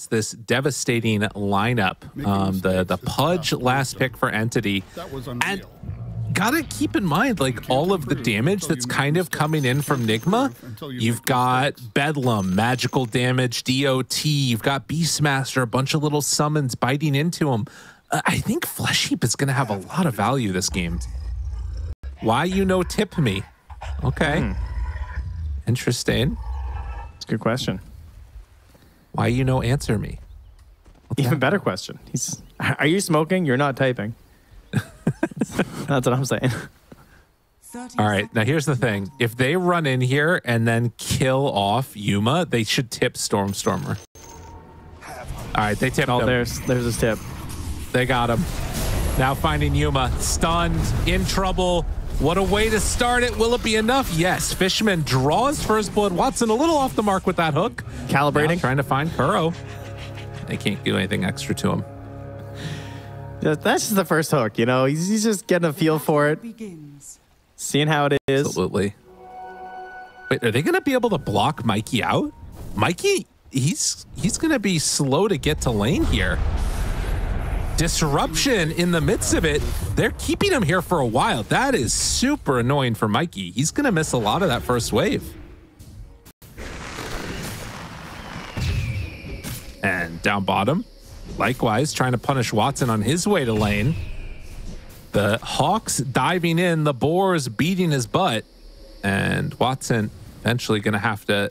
this devastating lineup. The Pudge last pick for Entity. And gotta keep in mind, like, all of the damage that's kind of coming in from Nigma. You've got Bedlam, magical damage, DOT, you've got Beastmaster, a bunch of little summons biting into him. I think Flesh Heap is gonna have a lot of value this game. Why you no tip me? Okay. Interesting. It's a good question. Why you no answer me? Even better question. Are you smoking? You're not typing. That's what I'm saying. All right, now here's the thing. If they run in here and then kill off Yuma, they should tip Stormstormer. All right, they tipped him. There's his tip. They got him. Now finding Yuma, stunned, in trouble. What a way to start it. Will it be enough? Yes. Fishman draws first blood. Watson a little off the mark with that hook. Calibrating. Now trying to find Kuro. They can't do anything extra to him. That's just the first hook, you know. He's just getting a feel for it. Seeing how it is. Absolutely. Wait, are they going to be able to block Mikey out? Mikey, he's going to be slow to get to lane here. Disruption in the midst of it. They're keeping him here for a while. That is super annoying for Mikey. He's going to miss a lot of that first wave. And down bottom, likewise, trying to punish Watson on his way to lane. The Hawks diving in, the Boars beating his butt, and Watson eventually going to have to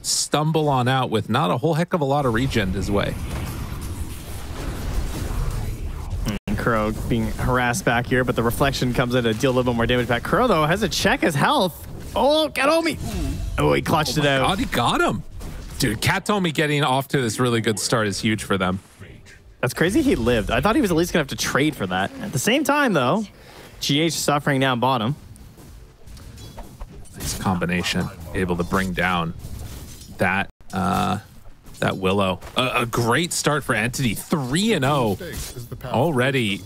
stumble on out with not a whole heck of a lot of regen his way. Kuro being harassed back here, but the reflection comes in to deal a little bit more damage back. Kuro, though, has to check his health. Oh, Katomi. Oh, he clutched it out. God, he got him. Dude, Katomi getting off to this really good start is huge for them. That's crazy he lived. I thought he was at least going to have to trade for that. At the same time, though, GH suffering down bottom. Nice combination. Able to bring down that that Willow. A great start for Entity. 3-0 already.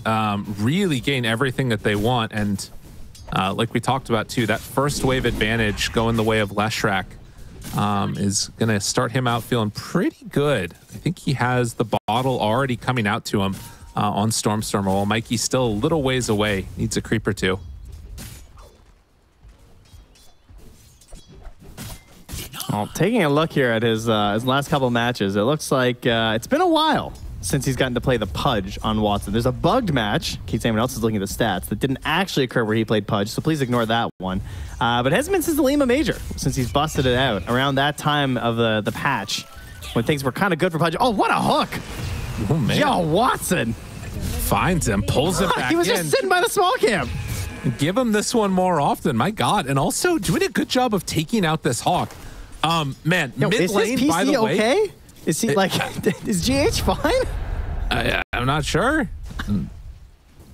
Really gain everything that they want. And like we talked about too, that first wave advantage going the way of Leshrac is going to start him out feeling pretty good. I think he has the bottle already coming out to him on Stormstormer, while Mikey's still a little ways away. Needs a creep or two. Well, taking a look here at his last couple matches, it looks like it's been a while since he's gotten to play the Pudge on Watson. There's a bugged match, in case anyone else is looking at the stats, that didn't actually occur where he played Pudge, so please ignore that one. But it hasn't been since the Lima Major, since he's busted it out, around that time of the patch, when things were kind of good for Pudge. Oh, what a hook! Oh, man. Yo, Watson! Finds him, pulls him back He was just sitting by the small camp. Give him this one more often, my God. And also doing a good job of taking out this Hawk. Man, yo, mid lane, is his PC by the way. Okay? Is he like, is GH fine? I'm not sure.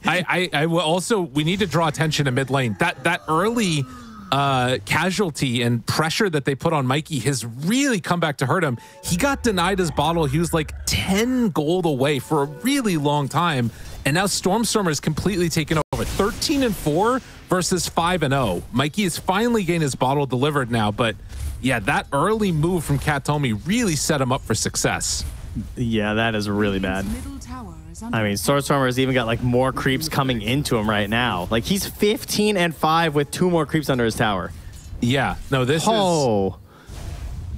I will also, we need to draw attention to mid lane. That early casualty and pressure that they put on Mikey has really come back to hurt him. He got denied his bottle. He was like 10 gold away for a really long time. And now Stormstormer is completely taken over. 13-4 versus 5-0. Mikey has finally gained his bottle delivered now, but yeah, that early move from Katomi really set him up for success. Yeah, that is really bad. I mean, Stormstormer has even got like more creeps coming into him right now. Like he's 15-5 with 2 more creeps under his tower. Yeah, no, that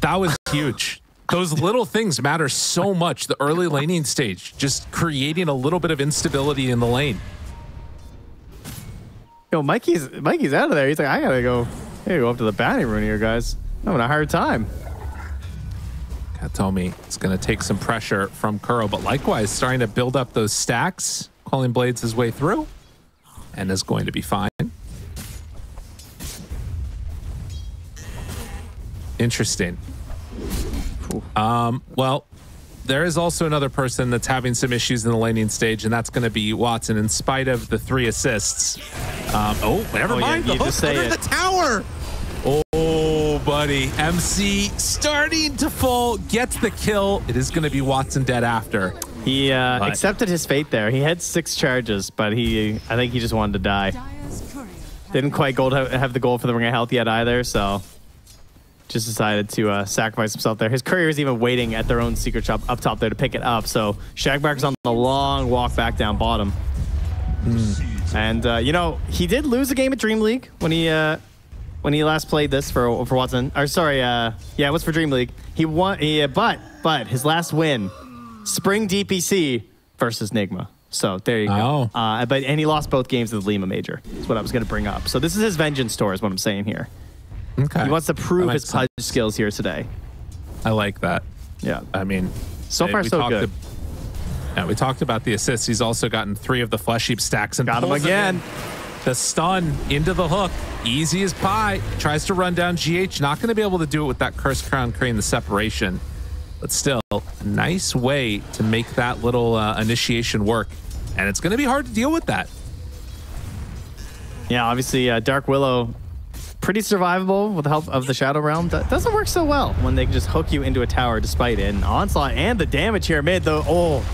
was huge. Those little things matter so much. The early laning stage, just creating a little bit of instability in the lane. Yo, Mikey's out of there. He's like, I gotta go up to the batting room here, guys. I'm having a hard time. Katomi is going to take some pressure from Kuro, but likewise starting to build up those stacks. Calling Blades his way through and is going to be fine. Interesting. Well, there is also another person that's having some issues in the laning stage, and that's going to be Watson, in spite of the 3 assists. Never mind. Yeah, the hook under the tower. Oh, buddy. MC starting to fall, gets the kill. It is going to be Watson dead after. He accepted his fate there. He had 6 charges, but I think he just wanted to die. Didn't quite have the goal for the Ring of Health yet either, so just decided to sacrifice himself there. His courier is even waiting at their own secret shop up top there to pick it up. So Shagbarker's on the long walk back down bottom. And, you know, he did lose a game at Dream League when he last played this for Watson. Or sorry, yeah, it was for Dream League. He won, but his last win, Spring DPC versus Nigma. So there you go. And he lost both games of the Lima Major. That's what I was going to bring up. So this is his vengeance tour is what I'm saying here. Okay. He wants to prove his pudge skills here today. I like that. Yeah. I mean, so far so good. Yeah, we talked about the assists. He's also gotten 3 of the Flesh Heap stacks and got him again. The stun into the hook, easy as pie. Tries to run down GH. Not going to be able to do it with that Cursed Crown Crane, the separation. But still, a nice way to make that little initiation work. And it's going to be hard to deal with that. Yeah, obviously, Dark Willow, pretty survivable with the help of the Shadow Realm. That doesn't work so well when they can just hook you into a tower despite it. And Onslaught and the damage here mid, though. Oh,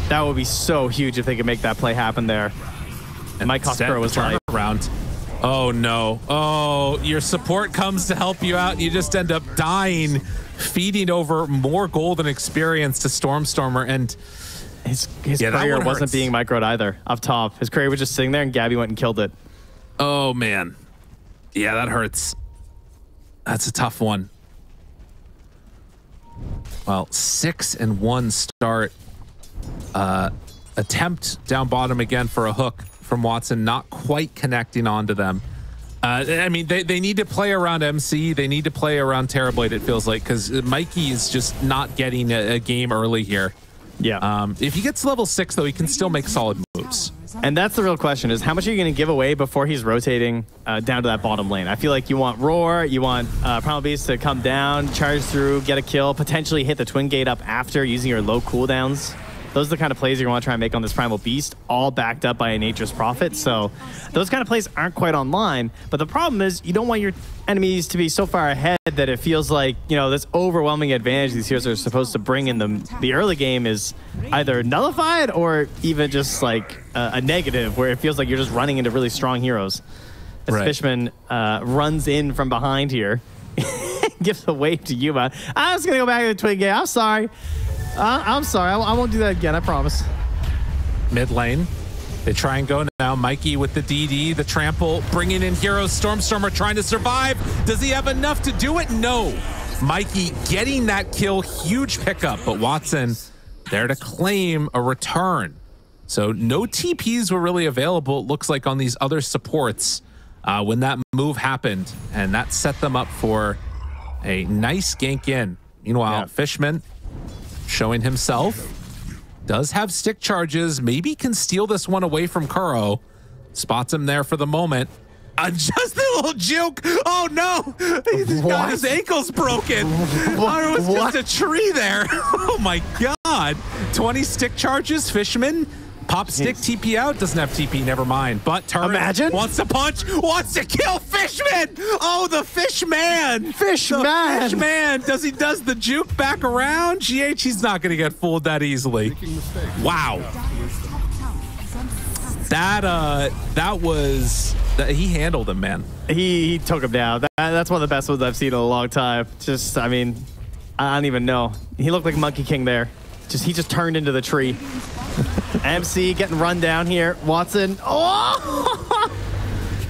that would be so huge if they could make that play happen there. And Mike Cospero was like, around. Oh no. Oh, your support comes to help you out. You just end up dying, feeding over more gold and experience to Stormstormer. And his courier wasn't being microed either up top. His courier was just sitting there and Gabby went and killed it. Oh man. Yeah, that hurts. That's a tough one. Well, 6-1 start. Attempt down bottom again for a hook from Watson, not quite connecting onto them. I mean, they need to play around MC. They need to play around Terrorblade, it feels like, because Mikey is just not getting a game early here. Yeah. If he gets level 6, though, he can still make solid moves. And that's the real question, is how much are you going to give away before he's rotating down to that bottom lane? I feel like you want Roar, you want Primal Beast to come down, charge through, get a kill, potentially hit the Twin Gate up after using your low cooldowns. Those are the kind of plays you're going to want to try and make on this Primal Beast, all backed up by a Nature's Prophet. So those kind of plays aren't quite online. But the problem is you don't want your enemies to be so far ahead that it feels like, you know, this overwhelming advantage these heroes are supposed to bring in the early game is either nullified or even just like a negative, where it feels like you're just running into really strong heroes. As Fishman runs in from behind here, gives a wave to Yuma. I was going to go back to the Twin Gate. I'm sorry. I'm sorry. I won't do that again. I promise. Mid lane. They try and go now. Mikey with the DD, the trample, bringing in heroes. Stormstormer trying to survive. Does he have enough to do it? No. Mikey getting that kill. Huge pickup. But Watson there to claim a return. So no TPs were really available, it looks like, on these other supports when that move happened. And that set them up for a nice gank in. Meanwhile, Fishman showing himself, does have stick charges, maybe can steal this one away from Kuro. Spots him there for the moment. Just a little juke. Oh no, he's got his ankles broken. Oh, it was just a tree there. Oh my God. 20 stick charges, Fishman. Pop stick, TP out, doesn't have TP, never mind. But Turret wants to punch, wants to kill Fishman. Oh, the Fishman. Fishman. Does the juke back around? GH, he's not going to get fooled that easily. Wow. He handled him, man. He took him down. That's one of the best ones I've seen in a long time. Just, I mean, I don't even know. He looked like Monkey King there. He just turned into the tree. MC getting run down here. Watson. Oh!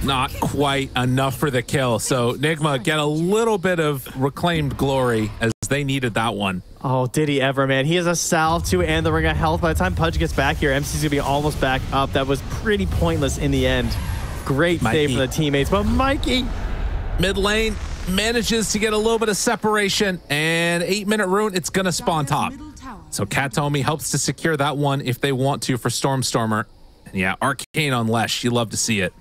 Not quite enough for the kill. So Nigma get a little bit of reclaimed glory as they needed that one. Oh, did he ever, man. He has a salve too and the Ring of Health. By the time Pudge gets back here, MC's going to be almost back up. That was pretty pointless in the end. Great save for the teammates. But Mikey, mid lane, manages to get a little bit of separation. And 8-minute rune, it's going to spawn top. So Katomi helps to secure that one if they want to for Stormstormer. And yeah, Arcane on Lesh. You love to see it.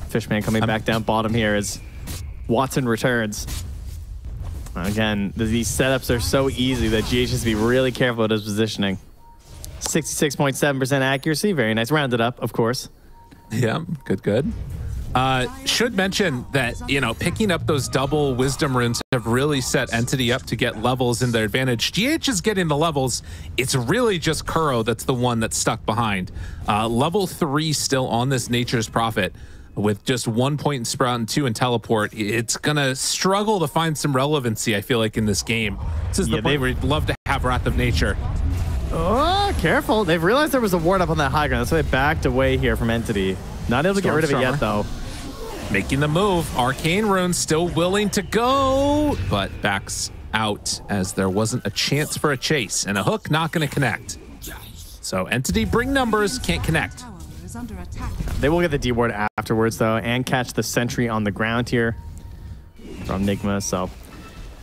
Fishman coming back down bottom here as Watson returns. Again, these setups are so easy that GH has to be really careful with his positioning. 66.7% accuracy. Very nice. Rounded up, of course. Yeah, good. Should mention that, you know, picking up those double wisdom runes have really set Entity up to get levels in their advantage. GH is getting the levels. It's really just Kuro that's the one that's stuck behind. Level 3 still on this Nature's Prophet. with just 1 point in Sprout and 2 in Teleport, it's going to struggle to find some relevancy, I feel like, in this game. This is the point where you'd love to have Wrath of Nature. Oh, careful. They've realized there was a ward up on that high ground. That's why they backed away here from Entity. Not able to get rid of it yet, though. Making the move. Arcane Rune still willing to go, but backs out as there wasn't a chance for a chase. And a hook not going to connect. So Entity bring numbers, can't connect. They will get the D ward afterwards, though, and catch the sentry on the ground here from Nigma. So,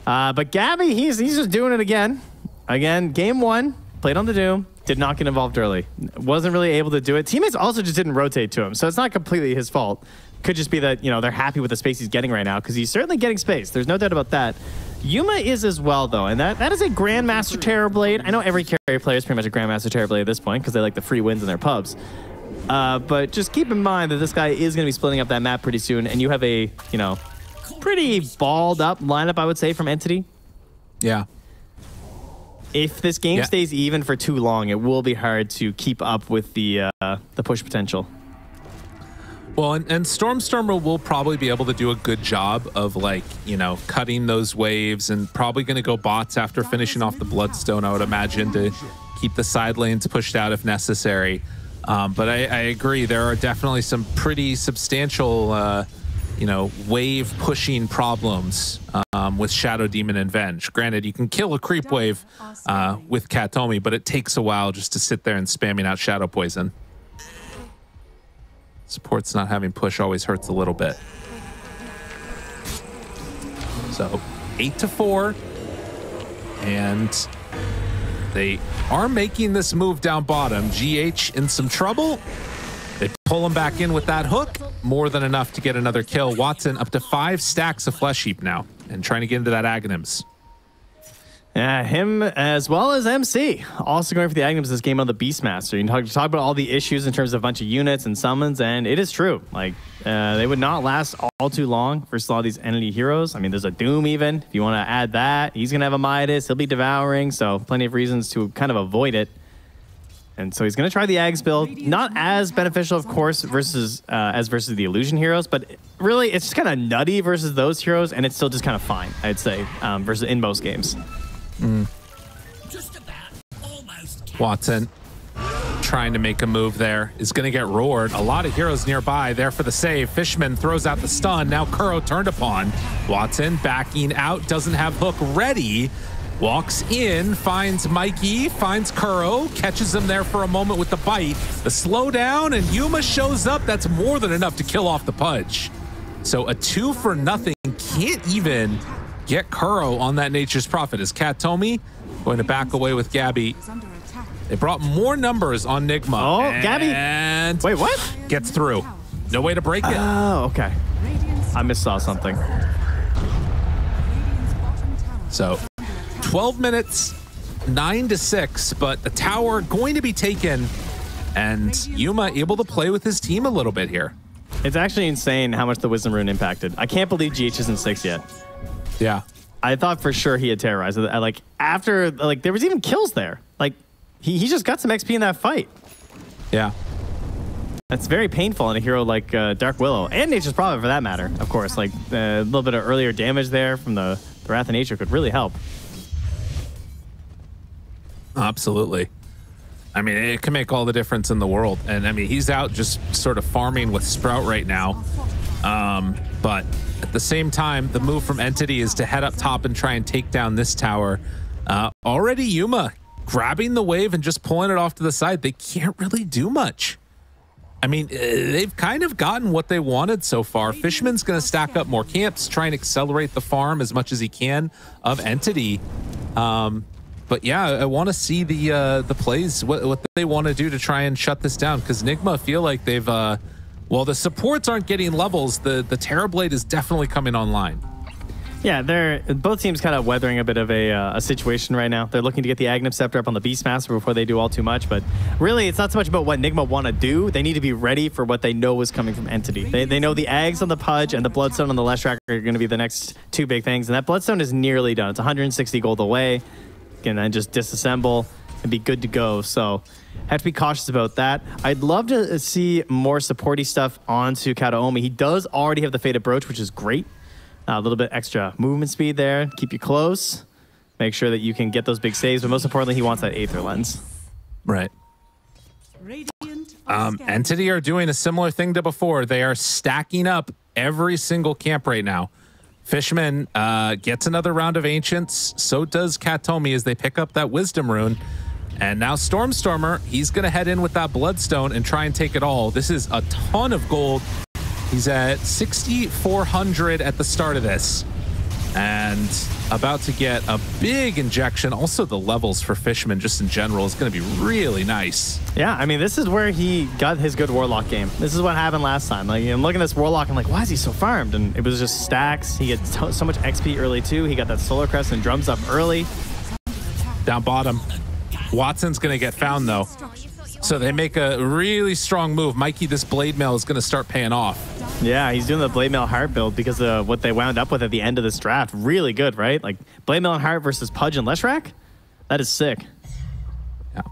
but Gabby, he's just doing it again. Again, game 1, played on the Doom, did not get involved early. Wasn't really able to do it. Teammates also just didn't rotate to him, so it's not completely his fault. Could just be that, you know, they're happy with the space he's getting right now, because he's certainly getting space. There's no doubt about that. Yuma is as well, though, and that is a Grandmaster Terrorblade. I know every carry player is pretty much a Grandmaster Terrorblade at this point, because they like the free wins in their pubs. But just keep in mind that this guy is going to be splitting up that map pretty soon, and you have a, you know, pretty balled up lineup, I would say, from Entity. Yeah. If this game stays even for too long, it will be hard to keep up with the push potential. Well, and Stormstormer will probably be able to do a good job of, like, you know, cutting those waves, and probably going to go bots after finishing off the Bloodstone, I would imagine, to keep the side lanes pushed out if necessary. But I agree, there are definitely some pretty substantial, you know, wave pushing problems with Shadow Demon and Venge. Granted, you can kill a creep wave with Katomi, but it takes a while just to sit there and spamming out Shadow Poison. Support's not having push always hurts a little bit. So 8-4, and they are making this move down bottom. GH in some trouble. They pull him back in with that hook. More than enough to get another kill. Watson up to 5 stacks of Flesh Heap now, and trying to get into that Aghanims. Yeah, him as well as MC. Also going for the Aghanims this game on the Beastmaster. You can talk about all the issues in terms of a bunch of units and summons, and it is true. Like, they would not last all too long versus all these entity heroes. I mean, there's a Doom even. If you want to add that, he's going to have a Midas. He'll be devouring, so plenty of reasons to kind of avoid it. And so he's going to try the Ags build. Not as beneficial, of course, versus versus the Illusion heroes, but really it's just kind of nutty versus those heroes, and it's still just kind of fine, I'd say, versus in most games. Watson trying to make a move there is going to get roared. A lot of heroes nearby there for the save. Fishman throws out the stun. Now Kuro turned upon. Watson backing out, doesn't have hook ready. Walks in, finds Mikey, finds Kuro, catches him there for a moment with the bite. The slowdown, and Yuma shows up. That's more than enough to kill off the Pudge. So a 2-for-0 can't even get Kuro on that Nature's Prophet. Is Katomi going to back away with Gabby? They brought more numbers on Nigma. Oh, Gabby. And wait, what? Gets through. No way to break it. Oh, okay. I missaw something. So 12 minutes, 9-6, but the tower going to be taken, and Yuma able to play with his team a little bit here. It's actually insane how much the Wisdom Rune impacted. I can't believe GH isn't 6 yet. Yeah. I thought for sure he had terrorized it. Like, after, like, there was even kills there. Like, he just got some XP in that fight. Yeah. That's very painful in a hero like Dark Willow, and Nature's Prophet for that matter, of course. Like, a little bit of earlier damage there from the Wrath of Nature could really help. Absolutely. I mean, it can make all the difference in the world. And I mean, he's out just sort of farming with Sprout right now. But at the same time, the move from Entity is to head up top and try and take down this tower. Already Yuma grabbing the wave and just pulling it off to the side. They can't really do much. I mean, they've kind of gotten what they wanted so far. Fishman's going to stack up more camps, try and accelerate the farm as much as he can of Entity. But yeah, I want to see the plays, what they want to do to try and shut this down, because Nigma feel like they've, well, the supports aren't getting levels. The Terrorblade is definitely coming online. Yeah, they're both teams kind of weathering a bit of a situation right now. They're looking to get the Aghanim Scepter up on the Beastmaster before they do all too much, but really it's not so much about what Nigma want to do. They need to be ready for what they know is coming from Entity. They know the Ags on the Pudge and the Bloodstone on the Leshrac are going to be the next two big things, and that Bloodstone is nearly done. It's 160 gold away. And then just disassemble. and be good to go. So have to be cautious about that. I'd love to see more supporty stuff onto Kataomi. He does already have the Faded Brooch, which is great. A little bit extra movement speed there. Keep you close. Make sure that you can get those big saves. But most importantly, he wants that Aether Lens. Right. Entity are doing a similar thing to before. They are stacking up every single camp right now. Fishman gets another round of Ancients. So does Kataomi as they pick up that Wisdom Rune. And now Stormstormer, he's going to head in with that Bloodstone and try and take it all. This is a ton of gold. He's at 6,400 at the start of this. And about to get a big injection. Also, the levels for Fishman just in general is going to be really nice. Yeah, I mean, this is where he got his good Warlock game. This is what happened last time. Like, I'm looking at this Warlock, I'm like, why is he so farmed? And it was just stacks. He gets so much XP early, too. He got that Solar Crest and drums up early. Down bottom. Watson's going to get found, though. So they make a really strong move. Mikey, this Blade Mail is going to start paying off. Yeah, he's doing the Blade Mail Heart build because of what they wound up with at the end of this draft. Really good, right? Like Blade Mail and Heart versus Pudge and Leshrac? That is sick. Yeah.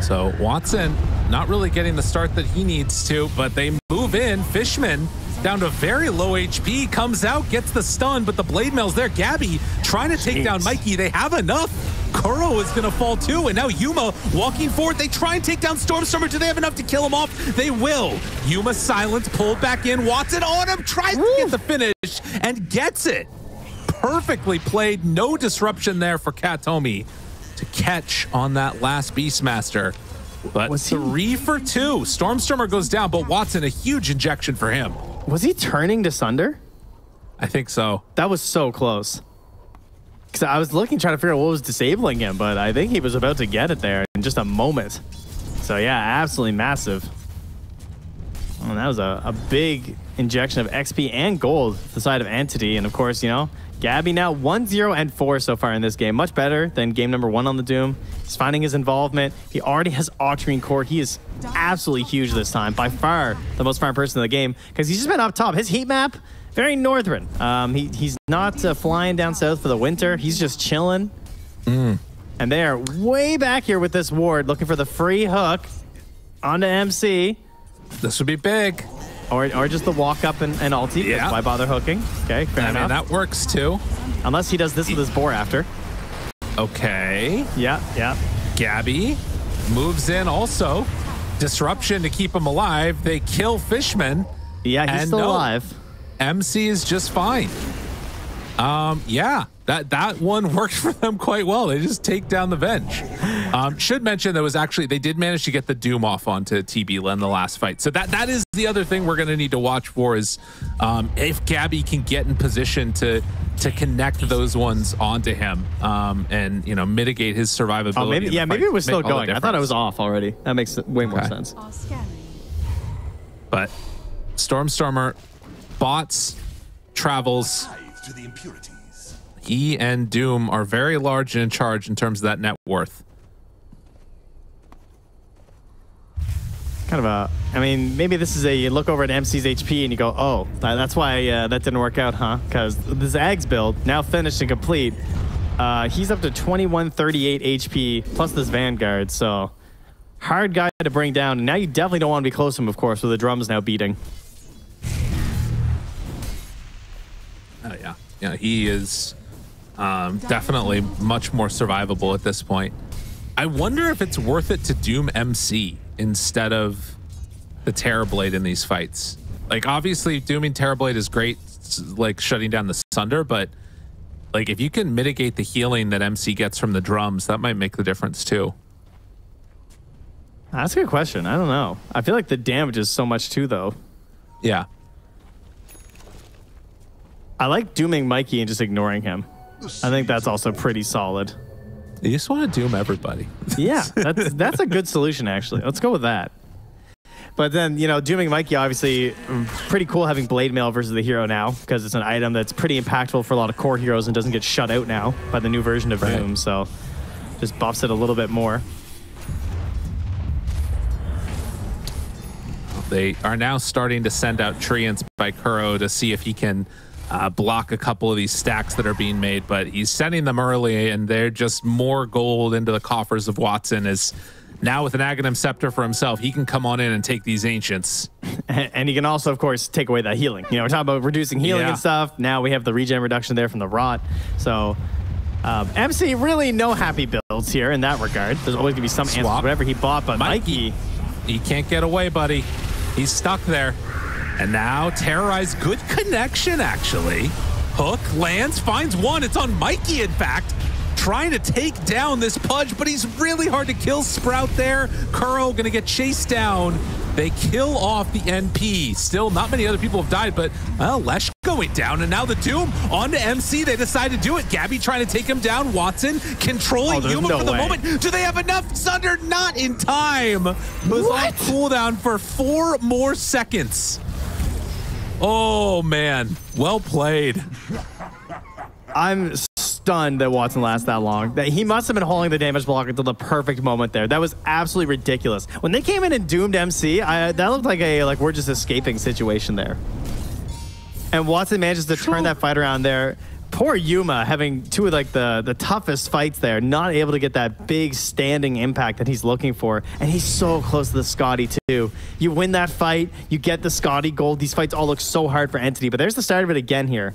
So Watson not really getting the start that he needs to, but they move in. Fishman down to very low HP, comes out, gets the stun, but the Blade Mail's there. Gabby trying to take down Mikey. They have enough. Kuro is going to fall too, and now Yuma walking forward. They try and take down Stormstormer. Do they have enough to kill him off? They will. Yuma silence, pulled back in. Watson on him, tries to get the finish, and gets it. Perfectly played. No disruption there for Kataomi to catch on that last Beastmaster. But 3 for 2. Stormstormer goes down, but Watson, a huge injection for him. Was he turning to Sunder? I think so. That was so close. Because I was looking, trying to figure out what was disabling him, but I think he was about to get it there in just a moment. So yeah, absolutely massive. Oh, that was a big injection of XP and gold to the side of Entity. And of course, you know, Gabby now 1-0 and 4 so far in this game. Much better than game number 1 on the Doom. He's finding his involvement. He already has Octarine Core. He is absolutely huge this time. By far the most farmed person in the game because he's just been up top. His heat map, very northern. He's not flying down south for the winter. He's just chilling. And they are way back here with this ward looking for the free hook onto MC. This would be big. Or just the walk up and ulti. Yeah. Why bother hooking? Okay, fair enough. That works too. Unless he does this with his boar after. Okay. Yeah. Gabby moves in also. Disruption to keep him alive. They kill Fishman. Yeah, he's still alive. MC is just fine. Yeah, that one worked for them quite well. They just take down the Venge. Should mention there was actually, they did manage to get the Doom off onto TB in the last fight. So that is the other thing we're going to need to watch for is if Gabby can get in position to connect those ones onto him and, you know, mitigate his survivability. Oh, maybe, yeah, maybe it was still going. I thought I was off already. That makes way more sense. But Stormstormer bots, travels. He and Doom are very large and in charge in terms of that net worth. Kind of a, I mean, maybe this is you look over at MC's HP and you go, oh, that's why that didn't work out, huh? Because this Ags build, now finished and complete, he's up to 2138 HP plus this Vanguard, so hard guy to bring down. And now you definitely don't want to be close to him, of course, with the drums now beating. Oh, yeah. Yeah, he is definitely much more survivable at this point. I wonder if it's worth it to Doom MC instead of the Terrorblade in these fights. Like, obviously, dooming Terrorblade is great, like, shutting down the Sunder, but, like, if you can mitigate the healing that MC gets from the drums, that might make the difference, too. That's a good question. I don't know. I feel like the damage is so much, too, though. Yeah. I like dooming Mikey and just ignoring him. I think that's also pretty solid. You just want to doom everybody. Yeah, that's a good solution, actually. Let's go with that. But then, you know, dooming Mikey, obviously, pretty cool having Blade Mail versus the hero now, because it's an item that's pretty impactful for a lot of core heroes and doesn't get shut out now by the new version of Doom, so just buffs it a little bit more. They are now starting to send out Treants by Kuro to see if he can block a couple of these stacks that are being made, but he's sending them early, and they're just more gold into the coffers of Watson. As now with an Aghanim Scepter for himself, he can come on in and take these Ancients. And he can also, of course, take away that healing. You know, we're talking about reducing healing and stuff. Now we have the regen reduction there from the Rot. So MC really no happy builds here in that regard. There's always going to be some answers, whatever he bought, but Mikey, he can't get away, buddy. He's stuck there. And now Terrorize, good connection, actually. Hook lands, finds one. It's on Mikey, in fact, trying to take down this Pudge, but he's really hard to kill. Sprout there. Kuro going to get chased down. They kill off the NP. Still, not many other people have died, but, well, Lesh going down. And now the Doom on to MC. They decide to do it. Gabby trying to take him down. Watson controlling Yuma for the moment. Do they have enough? Sunder not in time. Was on cooldown for 4 more seconds. Oh, man. Well played. I'm stunned that Watson lasts that long. That he must have been holding the damage block until the perfect moment there. That was absolutely ridiculous. When they came in and doomed MC, that looked like a we're just escaping situation there. And Watson manages to turn that fight around there. Poor Yuma having two of the toughest fights there, not able to get that big standing impact that he's looking for. And he's so close to the Scotty too. You win that fight, you get the Scotty gold. These fights all look so hard for Entity, but there's the start of it again here.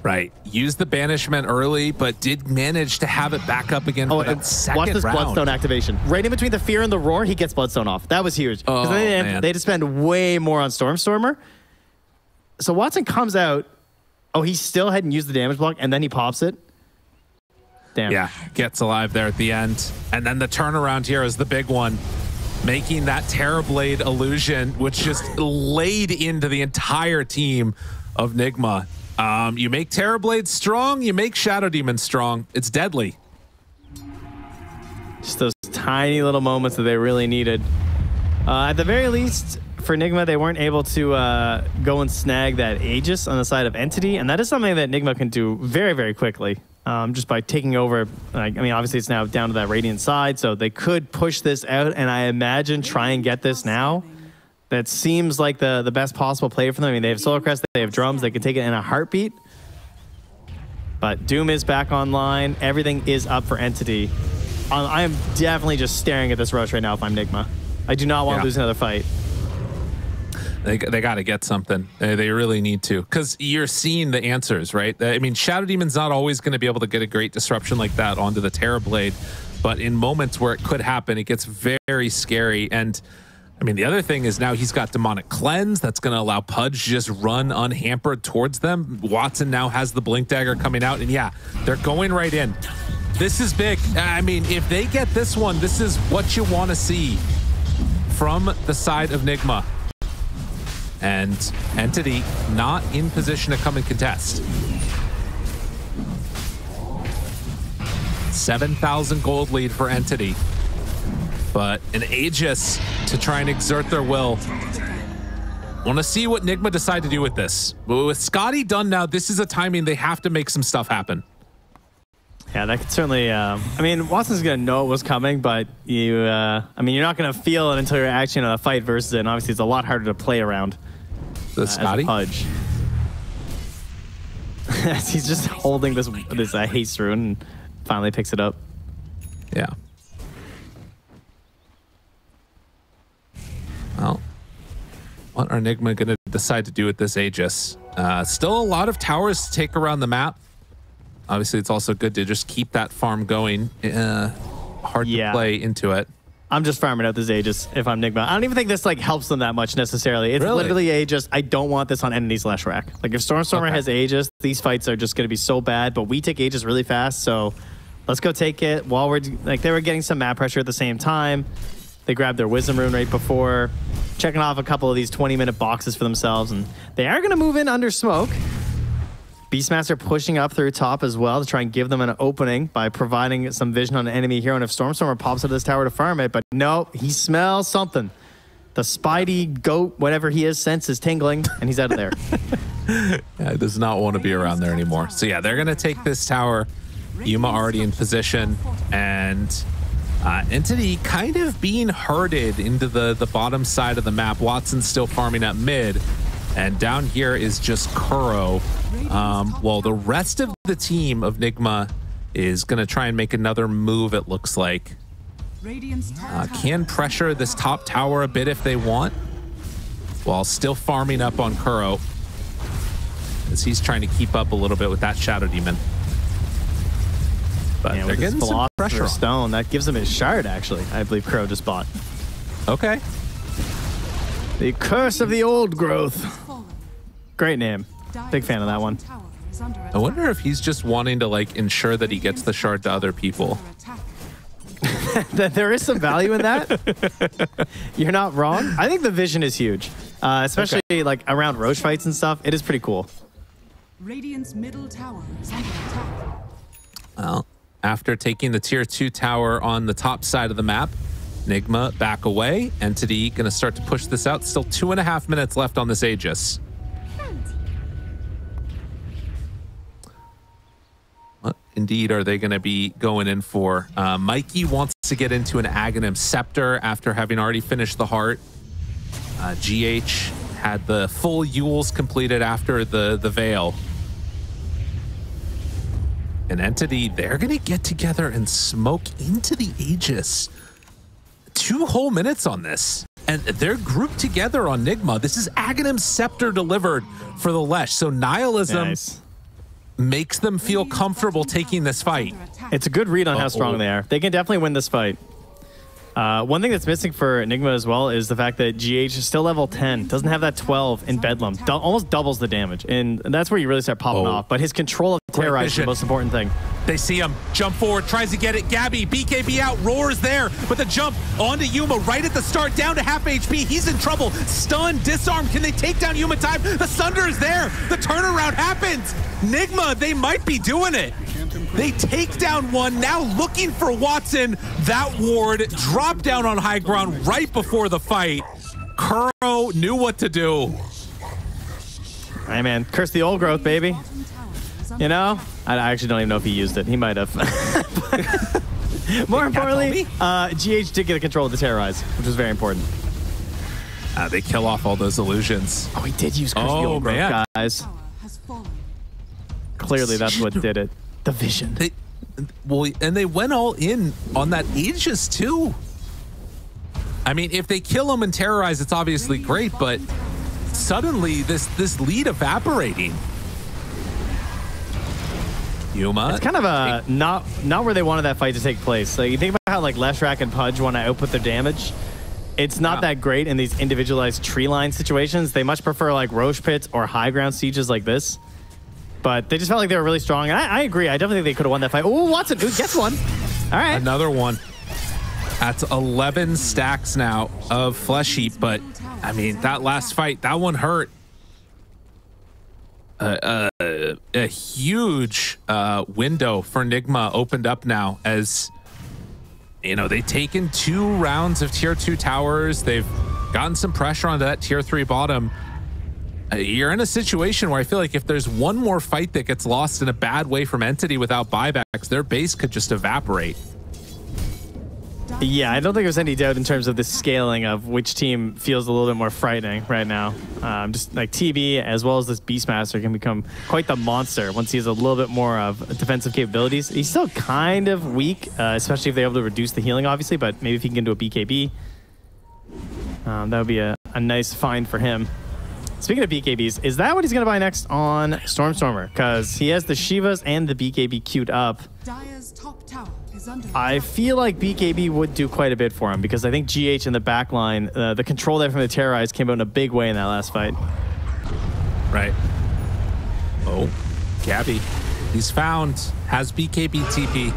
Right. Used the banishment early, but did manage to have it back up again for that second round. Watch this Bloodstone activation. Right in between the Fear and the Roar, he gets Bloodstone off. That was huge. Oh, they had to spend way more on Stormer. So Watson comes out. Oh, he still hadn't used the damage block, and then he pops it. Damn. Yeah, gets alive there at the end. And then the turnaround here is the big one, making that Terrorblade illusion, which just laid into the entire team of Nigma. You make Terrorblade strong, you make Shadow Demon strong. It's deadly. Just those tiny little moments that they really needed. At the very least, for Nigma, they weren't able to go and snag that Aegis on the side of Entity, and that is something that Nigma can do very, very quickly, just by taking over. I mean, obviously it's now down to that Radiant side, so they could push this out, and I imagine try and get this now. That seems like the best possible play for them. I mean, they have Solar Crest, they have drums, they can take it in a heartbeat. But Doom is back online. Everything is up for Entity. I am definitely just staring at this rush right now if I'm Nigma. I do not want to lose another fight. They got to get something. They really need to, because you're seeing the answers, right? I mean, Shadow Demon's not always going to be able to get a great disruption like that onto the Terrorblade, but in moments where it could happen, it gets very scary. And I mean, the other thing is now he's got Demonic Cleanse. That's going to allow Pudge to just run unhampered towards them. Watson now has the Blink Dagger coming out, and yeah, they're going right in. This is big. I mean, if they get this one, this is what you want to see from the side of Nigma. And Entity not in position to come and contest. 7,000 gold lead for Entity. But an Aegis to try and exert their will. Want to see what Nigma decide to do with this. But with Scotty done now, this is a timing they have to make some stuff happen. Yeah, that could certainly. I mean, Watson's gonna know it was coming, but I mean, you're not gonna feel it until you're actually in a fight versus it. And obviously, it's a lot harder to play around. The Scotty Pudge. He's just holding this haste rune and finally picks it up. Yeah. Well, what are Nigma going to decide to do with this Aegis? Still a lot of towers to take around the map. Obviously, it's also good to just keep that farm going. Hard to play into it. I'm just farming out this Aegis if I'm Nigma. I don't even think this helps them that much necessarily. It's literally Aegis. I don't want this on Entity/Rack. Like if Stormstormer has Aegis, these fights are just going to be so bad, but we take Aegis really fast, so let's go take it while we're they were getting some map pressure at the same time. They grabbed their Wisdom Rune right before, checking off a couple of these 20-minute boxes for themselves, and they are going to move in under smoke. Beastmaster pushing up through top as well to try and give them an opening by providing some vision on an enemy hero. And if Stormstormer pops out of this tower to farm it, but no, he smells something. The Spidey goat, whatever he is, sense is tingling, and he's out of there. Yeah, does not want to be around there anymore. So yeah, they're going to take this tower. Yuma already in position, and Entity kind of being herded into the bottom side of the map. Watson's still farming at mid. And down here is just Kuro. While the rest of the team of Nigma is going to try and make another move, it looks like. Can pressure this top tower a bit if they want, while still farming up on Kuro, as he's trying to keep up a little bit with that Shadow Demon. But they're getting some pressure on. Stone, that gives him his shard, actually. I believe Kuro just bought. Okay. The Curse of the Old Growth. Great name. Big fan of that one. I wonder if he's just wanting to like ensure that he gets the shard to other people. There is some value in that. You're not wrong. I think the vision is huge, especially like around Roche fights and stuff. It is pretty cool. Radiant's middle tower is under attack. Well, after taking the tier 2 tower on the top side of the map, Nigma back away. Entity going to start to push this out. Still 2.5 minutes left on this Aegis. What indeed are they going to be going in for? Mikey wants to get into an Aghanim Scepter after having already finished the Heart. GH had the full Yules completed after the Veil. An Entity, they're going to get together and smoke into the Aegis. 2 whole minutes on this. And they're grouped together on Nigma. This is Aghanim Scepter delivered for the Lesh. So Nihilism makes them feel comfortable taking this fight. It's a good read on how strong they are. They can definitely win this fight. One thing that's missing for Nigma as well is the fact that GH is still level 10. Doesn't have that 12 in Bedlam. Almost doubles the damage. And that's where you really start popping off. But his control of Terrorize is the most important thing. They see him. Jump forward. Tries to get it. Gabby. BKB out. Roar's there. But the jump onto Yuma right at the start. Down to half HP. He's in trouble. Stun. Disarm. Can they take down Yuma time? The Sunder is there. The turnaround happens. Nigma, they might be doing it. They take down one, now looking for Watson. That ward dropped down on high ground right before the fight. Kuro knew what to do. Hey man, curse the old growth, baby. You know, I actually don't even know if he used it. He might have. More importantly, GH did get a control of the Terrorize, which was very important. They kill off all those illusions. Oh, he did use curse the old growth, guys. Clearly, that's what did it. The vision. And they went all in on that Aegis too. I mean, if they kill him and terrorize, it's obviously great, but suddenly this lead evaporating. Yuma. It's kind of a not where they wanted that fight to take place. So you think about how like Leshrac and Pudge want to output their damage. It's not that great in these individualized tree line situations. They much prefer like Roche pits or high ground sieges like this. But they just felt like they were really strong. And I agree. I definitely think they could have won that fight. Oh, Watson gets one. All right. Another one. That's 11 stacks now of Flesh Heap. But, I mean, that last fight, that one hurt. A huge window for Nigma opened up now as, you know, they've taken 2 rounds of tier 2 towers. They've gotten some pressure onto that tier 3 bottom. You're in a situation where I feel like if there's one more fight that gets lost in a bad way from Entity without buybacks, their base could just evaporate. Yeah, I don't think there's any doubt in terms of the scaling of which team feels a little bit more frightening right now. Just like TB as well as this Beastmaster can become quite the monster once he has a little bit more of defensive capabilities. He's still kind of weak, especially if they're able to reduce the healing, obviously, but maybe if he can get into a BKB, that would be a nice find for him. Speaking of BKBs, is that what he's going to buy next on Stormstormer? Because he has the Shivas and the BKB queued up. I feel like BKB would do quite a bit for him because I think GH in the back line, the control there from the Terrorize came out in a big way in that last fight. Right. Oh, Gabby. He's found. Has BKB TP.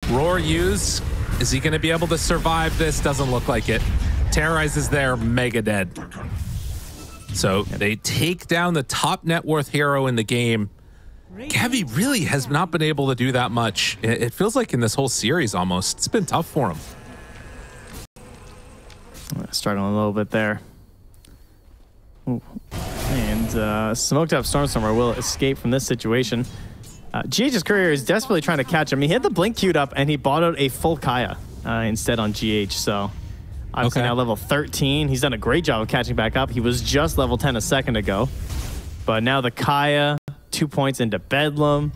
Roar use. Is he going to be able to survive this? Doesn't look like it. Terrorize is there. Mega dead. So they take down the top net worth hero in the game. Gabby really has not been able to do that much. It feels like in this whole series almost. It's been tough for him. Struggling a little bit there. Ooh. And smoked up Stormstormer will escape from this situation. GH's courier is desperately trying to catch him. He had the blink queued up and he bought out a full Kaya instead on GH. So Obviously now level 13. He's done a great job of catching back up. He was just level 10 a second ago. But now the Kaya, 2 points into Bedlam.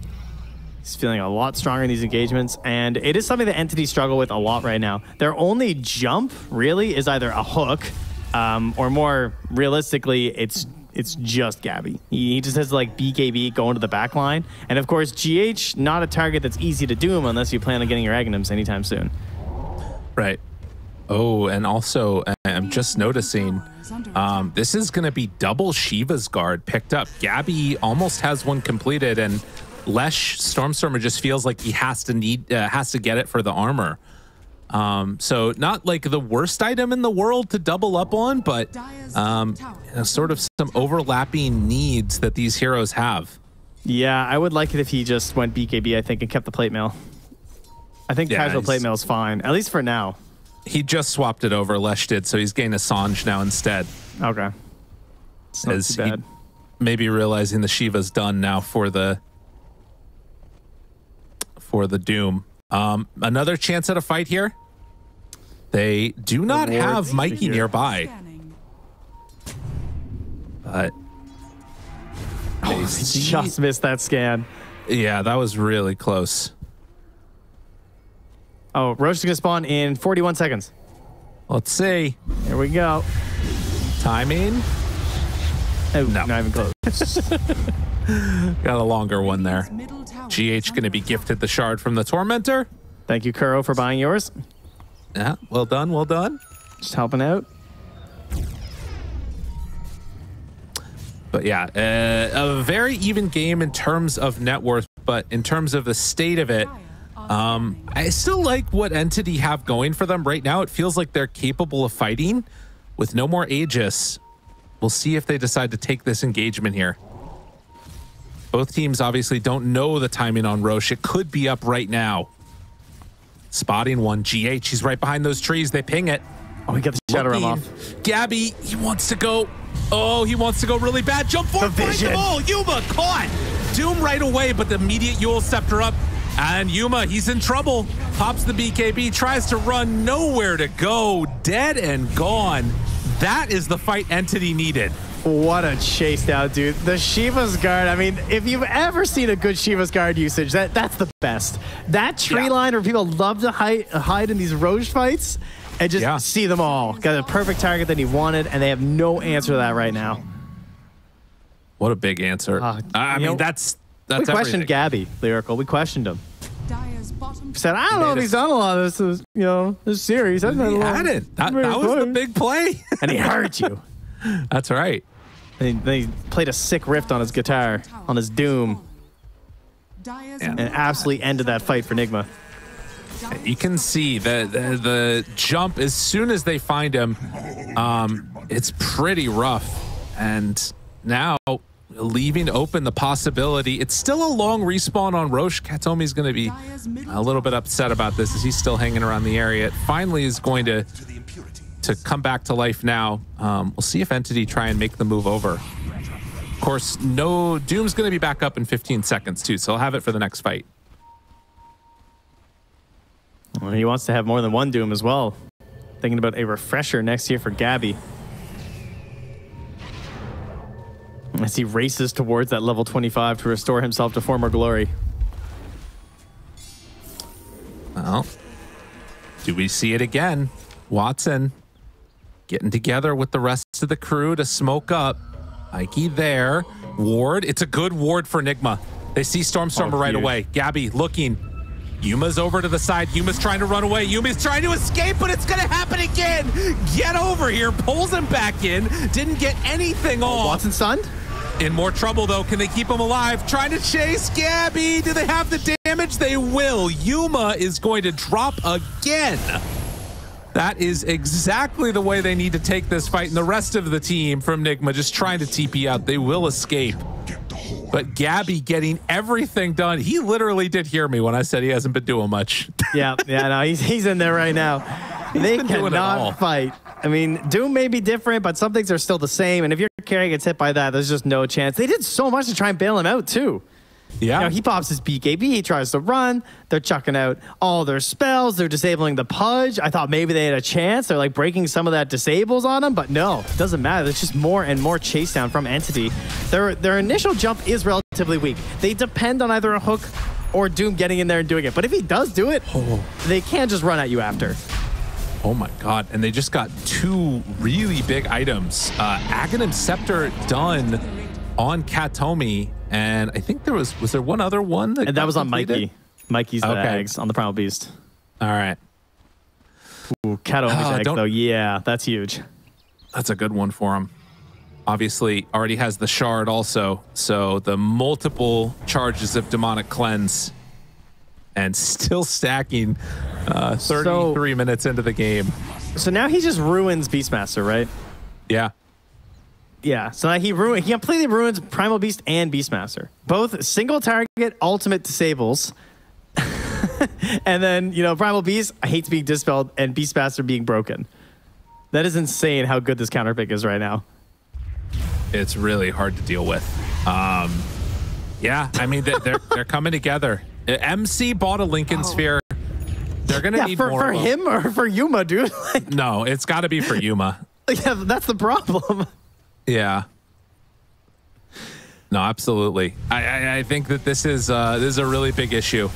He's feeling a lot stronger in these engagements. And it is something that entities struggle with a lot right now. Their only jump, really, is either a hook, or more realistically, it's just Gabby. He just has to like BKB, go into the back line. And of course, GH, not a target that's easy to doom unless you plan on getting your Aghanims anytime soon. Right. Oh, and also, I'm just noticing, this is going to be double Shiva's guard picked up. Gabby almost has one completed, and Lesh Stormstormer just feels like he has to get it for the armor. So not like the worst item in the world to double up on, but sort of some overlapping needs that these heroes have. Yeah, I would like it if he just went BKB, I think, and kept the plate mail. I think casual plate mail is fine, at least for now. He just swapped it over, Lesh did, so he's getting a Sanj now instead. Okay. It's not too bad. Maybe realizing the Shiva's done now for the Doom. Another chance at a fight here. They do not have Mikey nearby. But he just missed that scan. Yeah, that was really close. Oh, Roche is going to spawn in 41 seconds. Let's see. Here we go. Timing. Oh, no. Not even close. Got a longer one there. GH going to be gifted the shard from the Tormentor. Thank you, Kuro, for buying yours. Yeah, well done, well done. Just helping out. But yeah, a very even game in terms of net worth, but in terms of the state of it, I still like what Entity have going for them right now. It feels like they're capable of fighting with no more Aegis. We'll see if they decide to take this engagement here. Both teams obviously don't know the timing on Roche. It could be up right now. Spotting one. GH, he's right behind those trees. They ping it. Oh, he got the shadow ram off. Gabby, he wants to go. Oh, he wants to go really bad. Jump forward, break the ball. Yuma caught. Doom right away, but the immediate Yule scepter up. And Yuma, he's in trouble. Pops the BKB, tries to run, nowhere to go. Dead and gone. That is the fight Entity needed. What a chase down, dude. The Shiva's guard, I mean, if you've ever seen a good Shiva's guard usage, that's the best. That tree line where people love to hide in these Roche fights and just see them all. Got a perfect target that he wanted, and they have no answer to that right now. What a big answer. I mean, that's we questioned Gabby, Lyrical. We questioned him. He said, I don't know if he's done a lot of this, this series. He hadn't. That was the big play. And he hurt you. That's right. And he played a sick riff on his guitar, on his Doom, and absolutely ended that fight for Nigma. You can see the jump as soon as they find him. It's pretty rough. And now leaving open the possibility. It's still a long respawn on Roche. Katomi's going to be a little bit upset about this as he's still hanging around the area. It finally is going to come back to life now. We'll see if Entity try and make the move over. Of course, no, Doom's going to be back up in 15 seconds too, so I'll have it for the next fight. Well, he wants to have more than one Doom as well. Thinking about a refresher next year for Gabby. As he races towards that level 25 to restore himself to former glory. Well, do we see it again? Watson getting together with the rest of the crew to smoke up. Mikey there. Ward. It's a good ward for Nigma. They see Stormstormer right away. Gabby looking. Yuma's over to the side. Yuma's trying to run away. Yuma's trying to escape, but it's going to happen again. Get over here. Pulls him back in. Didn't get anything off. Watson stunned? In more trouble, though. Can they keep him alive? Trying to chase Gabby. Do they have the damage? They will. Yuma is going to drop again. That is exactly the way they need to take this fight. And the rest of the team from Nigma just trying to TP out. They will escape. But Gabby getting everything done. He literally did hear me when I said he hasn't been doing much. No, he's in there right now. They cannot fight. I mean, Doom may be different, but some things are still the same. And if your carry gets hit by that, there's just no chance. They did so much to try and bail him out, too. Yeah. You know, he pops his BKB, he tries to run. They're chucking out all their spells. They're disabling the Pudge. I thought maybe they had a chance. They're like breaking some of that disables on him, but no, it doesn't matter. There's just more and more chase down from Entity. Their initial jump is relatively weak. They depend on either a hook or Doom getting in there and doing it. But if he does do it, they can't just run at you after. Oh my God. And they just got 2 really big items. Aghanim Scepter done on Katomi. And I think was there one other one? And that was on completed? Mikey. Mikey's eggs on the Primal Beast. All right. Ooh, Katomi's egg though. Yeah, that's huge. That's a good one for him. Obviously, already has the shard also. So the multiple charges of Demonic Cleanse and still stacking 33 minutes into the game. So now he just ruins Beastmaster, right? Yeah. Yeah, so he completely ruins Primal Beast and Beastmaster. Both single target ultimate disables. And then, you know, Primal Beast hates being dispelled and Beastmaster being broken. That is insane how good this counter pick is right now. It's really hard to deal with. Yeah, I mean, they're coming together. MC bought a Lincoln Sphere. They're going to need more for him or for Yuma, dude? Like, no, it's got to be for Yuma. Yeah, that's the problem. Yeah. No, absolutely. I think that this is a really big issue.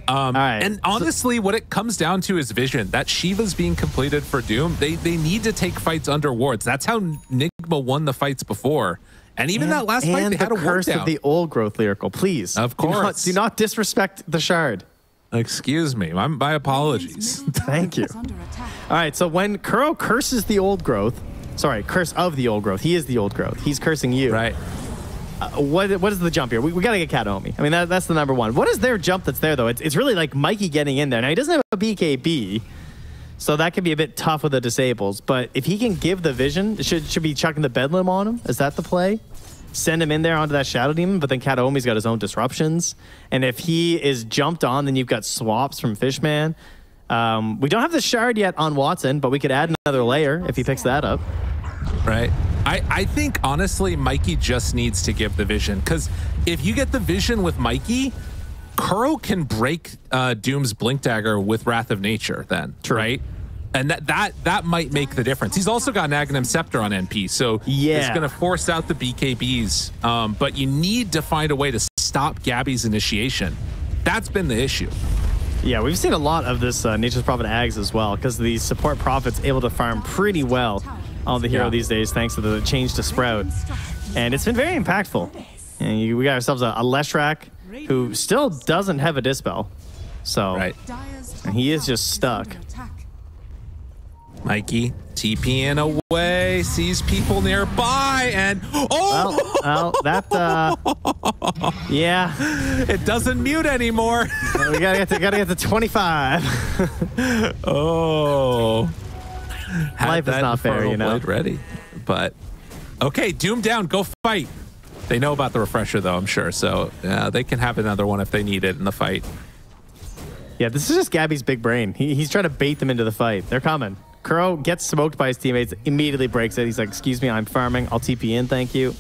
All right. And honestly, what it comes down to is vision. That Shiva's being completed for Doom. They need to take fights under wards. That's how Nigma won the fights before. And even that last fight, they had a curse of the old growth lyrical. Please, of course, do not disrespect the shard. Excuse me, my apologies. Thank you. All right, so when Kuro curses the old growth, sorry, curse of the old growth. He is the old growth. He's cursing you. Right. What is the jump here? We got to get Katomi. I mean, that's the number one. What is their jump that's there, though? It's really like Mikey getting in there. Now, he doesn't have a BKB, so that could be a bit tough with the disables. But if he can give the vision, should be chucking the Bedlam on him. Is that the play? Send him in there onto that Shadow Demon, but then Katomi's got his own disruptions. And if he is jumped on, then you've got swaps from Fishman. We don't have the shard yet on Watson, but we could add another layer if he picks that up. Right. I think, honestly, Mikey just needs to give the vision. Because if you get the vision with Mikey, Kuro can break Doom's Blink Dagger with Wrath of Nature then, right? And that might make the difference. He's also got an Aghanim Scepter on NP, so it's going to force out the BKBs. But you need to find a way to stop Gabby's initiation. That's been the issue. Yeah, we've seen a lot of this Nature's Prophet Ags as well, because the support Prophet's able to farm pretty well on the hero these days, thanks to the change to Sprout. And it's been very impactful. And we got ourselves a Leshrac who still doesn't have a Dispel. So and he is just stuck. Mikey TPing away, sees people nearby, and well, that yeah, it doesn't mute anymore. We gotta get to 25. Oh, life is not fair, you know. Ready, but okay, Doom down, go fight. They know about the refresher though, I'm sure, so they can have another one if they need it in the fight. Yeah, this is just Gabby's big brain. He's trying to bait them into the fight. They're coming. Kuro gets smoked by his teammates, immediately breaks it. He's like, excuse me, I'm farming. I'll TP in, thank you.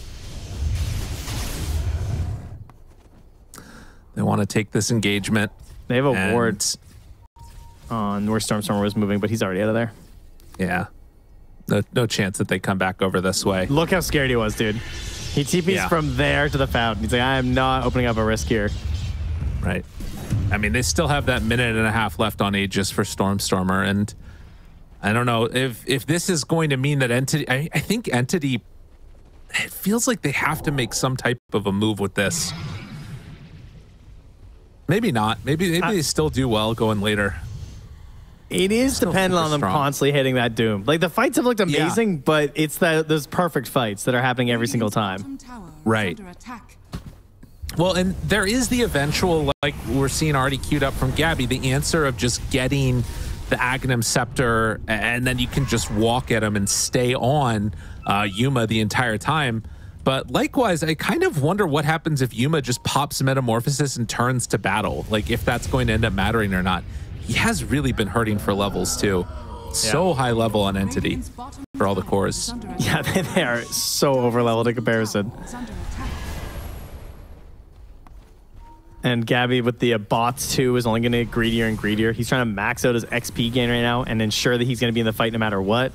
They want to take this engagement. They have a ward on where Stormstormer was moving, but he's already out of there. Yeah. No chance that they come back over this way. Look how scared he was, dude. He TPs from there to the fountain. He's like, I am not opening up a risk here. Right. I mean, they still have that minute and a half left on Aegis for Stormstormer, and I don't know if this is going to mean that Entity. I think Entity. It feels like they have to make some type of a move with this. Maybe not. Maybe they still do well going later. It is dependent on them constantly hitting that Doom. Like the fights have looked amazing, but it's those perfect fights that are happening every single time. Right. Well, and there is the eventual, like we're seeing already queued up from Gabby, the answer of just getting the Aghanim Scepter, and then you can just walk at him and stay on Yuma the entire time. But likewise, I kind of wonder what happens if Yuma just pops Metamorphosis and turns to battle, like if that's going to end up mattering or not. He has really been hurting for levels too. So high level on Entity for all the cores. Yeah, they are so over leveled in comparison. And Gabby with the bots too is only going to get greedier and greedier. He's trying to max out his XP gain right now and ensure that he's going to be in the fight no matter what.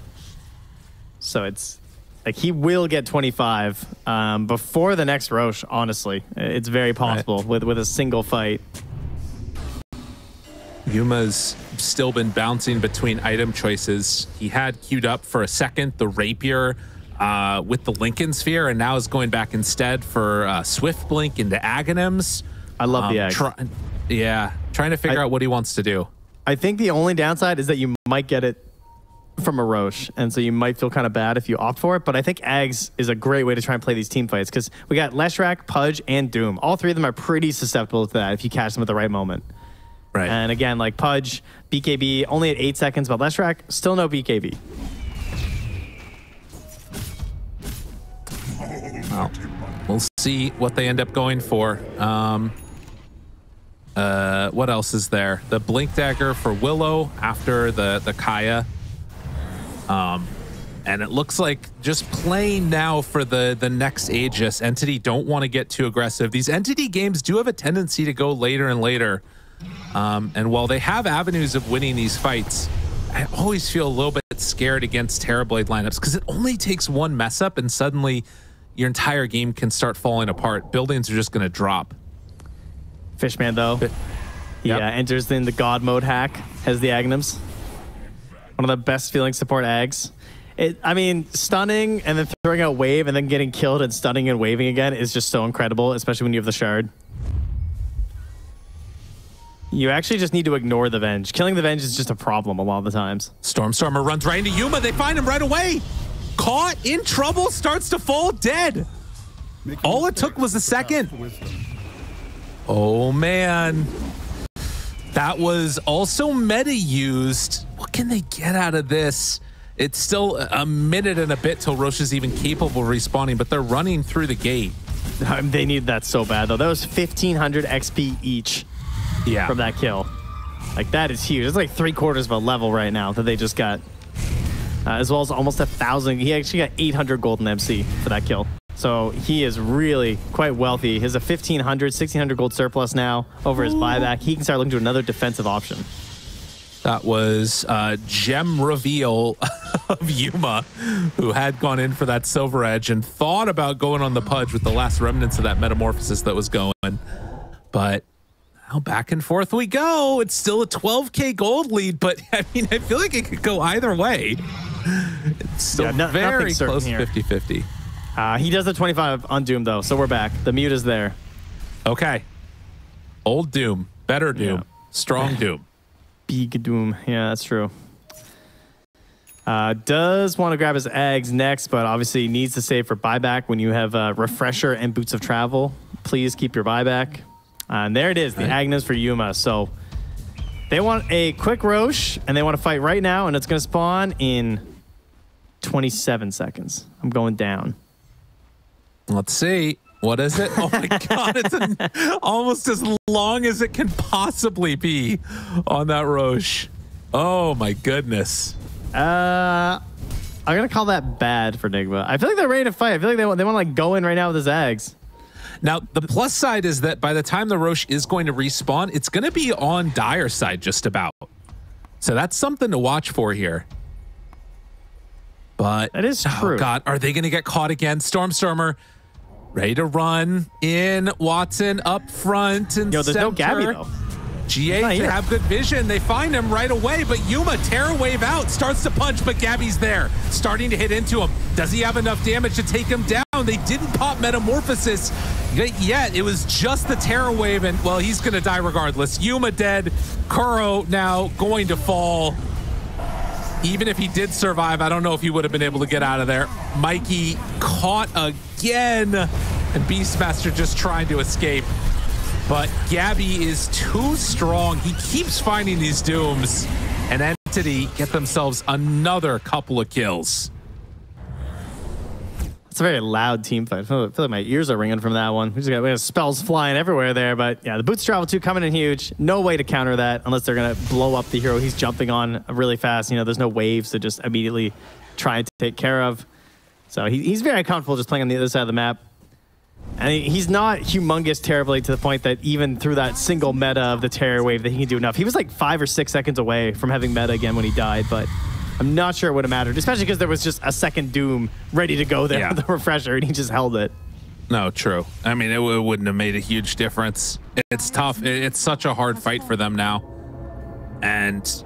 So it's like he will get 25 before the next Roche, honestly. It's very possible with a single fight. Yuma's still been bouncing between item choices. He had queued up for a second the Rapier with the Lincoln Sphere, and now is going back instead for Swift Blink into Aghanims. I love the egg. Trying to figure out what he wants to do. I think the only downside is that you might get it from a Roche, and so you might feel kind of bad if you opt for it, but I think Ags is a great way to try and play these team fights because we got Leshrac, Pudge, and Doom. All three of them are pretty susceptible to that if you catch them at the right moment. Right. And again, like Pudge, BKB, only at 8 seconds, but Leshrac, still no BKB. Well, we'll see what they end up going for. What else is there? The Blink Dagger for Willow after the Kaya. And it looks like just playing now for the next Aegis. Entity don't want to get too aggressive. These Entity games do have a tendency to go later and later. And while they have avenues of winning these fights, I always feel a little bit scared against Terrorblade lineups because it only takes one mess up and suddenly your entire game can start falling apart. Buildings are just going to drop. Fishman, though, he enters in the God mode hack, has the Aghanims. One of the best feeling support Ags. I mean, stunning and then throwing out wave and then getting killed and stunning and waving again is just so incredible, especially when you have the shard. You actually just need to ignore the Venge. Killing the Venge is just a problem a lot of the times. Stormstormer runs right into Yuma. They find him right away. Caught in trouble, starts to fall dead. All it took was a second. Oh, man. That was also meta used. What can they get out of this? It's still a minute and a bit till Roche is even capable of respawning, but they're running through the gate. They need that so bad, though. That was 1,500 XP each from that kill. Like, that is huge. It's like 3/4 of a level right now that they just got. As well as almost 1,000. He actually got 800 gold in MC for that kill. So he is really quite wealthy. He has a 1,500, 1,600 gold surplus now over his buyback. He can start looking to another defensive option. That was gem reveal of Yuma, who had gone in for that Silver Edge and thought about going on the Pudge with the last remnants of that Metamorphosis that was going. But now back and forth we go. It's still a 12K gold lead, but I mean, I feel like it could go either way. It's still very close to 50-50. He does the 25 on Doom, though, so we're back. The mute is there. Okay. Old Doom. Better Doom. Strong Doom. Big Doom. Yeah, that's true. Does want to grab his eggs next, but obviously needs to save for buyback when you have Refresher and Boots of Travel. Please keep your buyback. And there it is, the Aghanims for Yuma. So they want a quick Roche, and they want to fight right now, and it's going to spawn in 27 seconds. I'm going down. Let's see. What is it? Oh my God, it's almost as long as it can possibly be on that Roche. Oh my goodness. I'm going to call that bad for Nigma. I feel like they're ready to fight. I feel like they want to like go in right now with his Ags. Now, the plus side is that by the time the Roche is going to respawn, it's going to be on Dire side just about. So that's something to watch for here. But that is true. Oh God, are they going to get caught again? Stormstormer ready to run in. Watson up front and there's no Gabby though. GA, they have good vision. They find him right away, but Yuma, Terror Wave out, starts to punch, but Gabby's there, starting to hit into him. Does he have enough damage to take him down? They didn't pop Metamorphosis yet. It was just the Terror Wave, and, well, he's going to die regardless. Yuma dead. Kuro now going to fall. Even if he did survive, I don't know if he would have been able to get out of there. Mikey caught again, and Beastmaster just trying to escape. But Gabby is too strong. He keeps finding these Dooms, and Entity get themselves another couple of kills. It's a very loud team fight. I feel like my ears are ringing from that one. We got spells flying everywhere there, but yeah, the Boots Travel 2 coming in huge. No way to counter that unless they're going to blow up the hero he's jumping on really fast. You know, there's no waves to just immediately try to take care of. So he's very comfortable just playing on the other side of the map. And he's not humongous terribly to the point that even through that single meta of the terror wave that he can do enough. He was like 5 or 6 seconds away from having meta again when he died, but I'm not sure it would have mattered, especially because there was just a second Doom ready to go there with the refresher, and he just held it. No, true. I mean, it wouldn't have made a huge difference. It's tough. It's such a hard fight for them now. And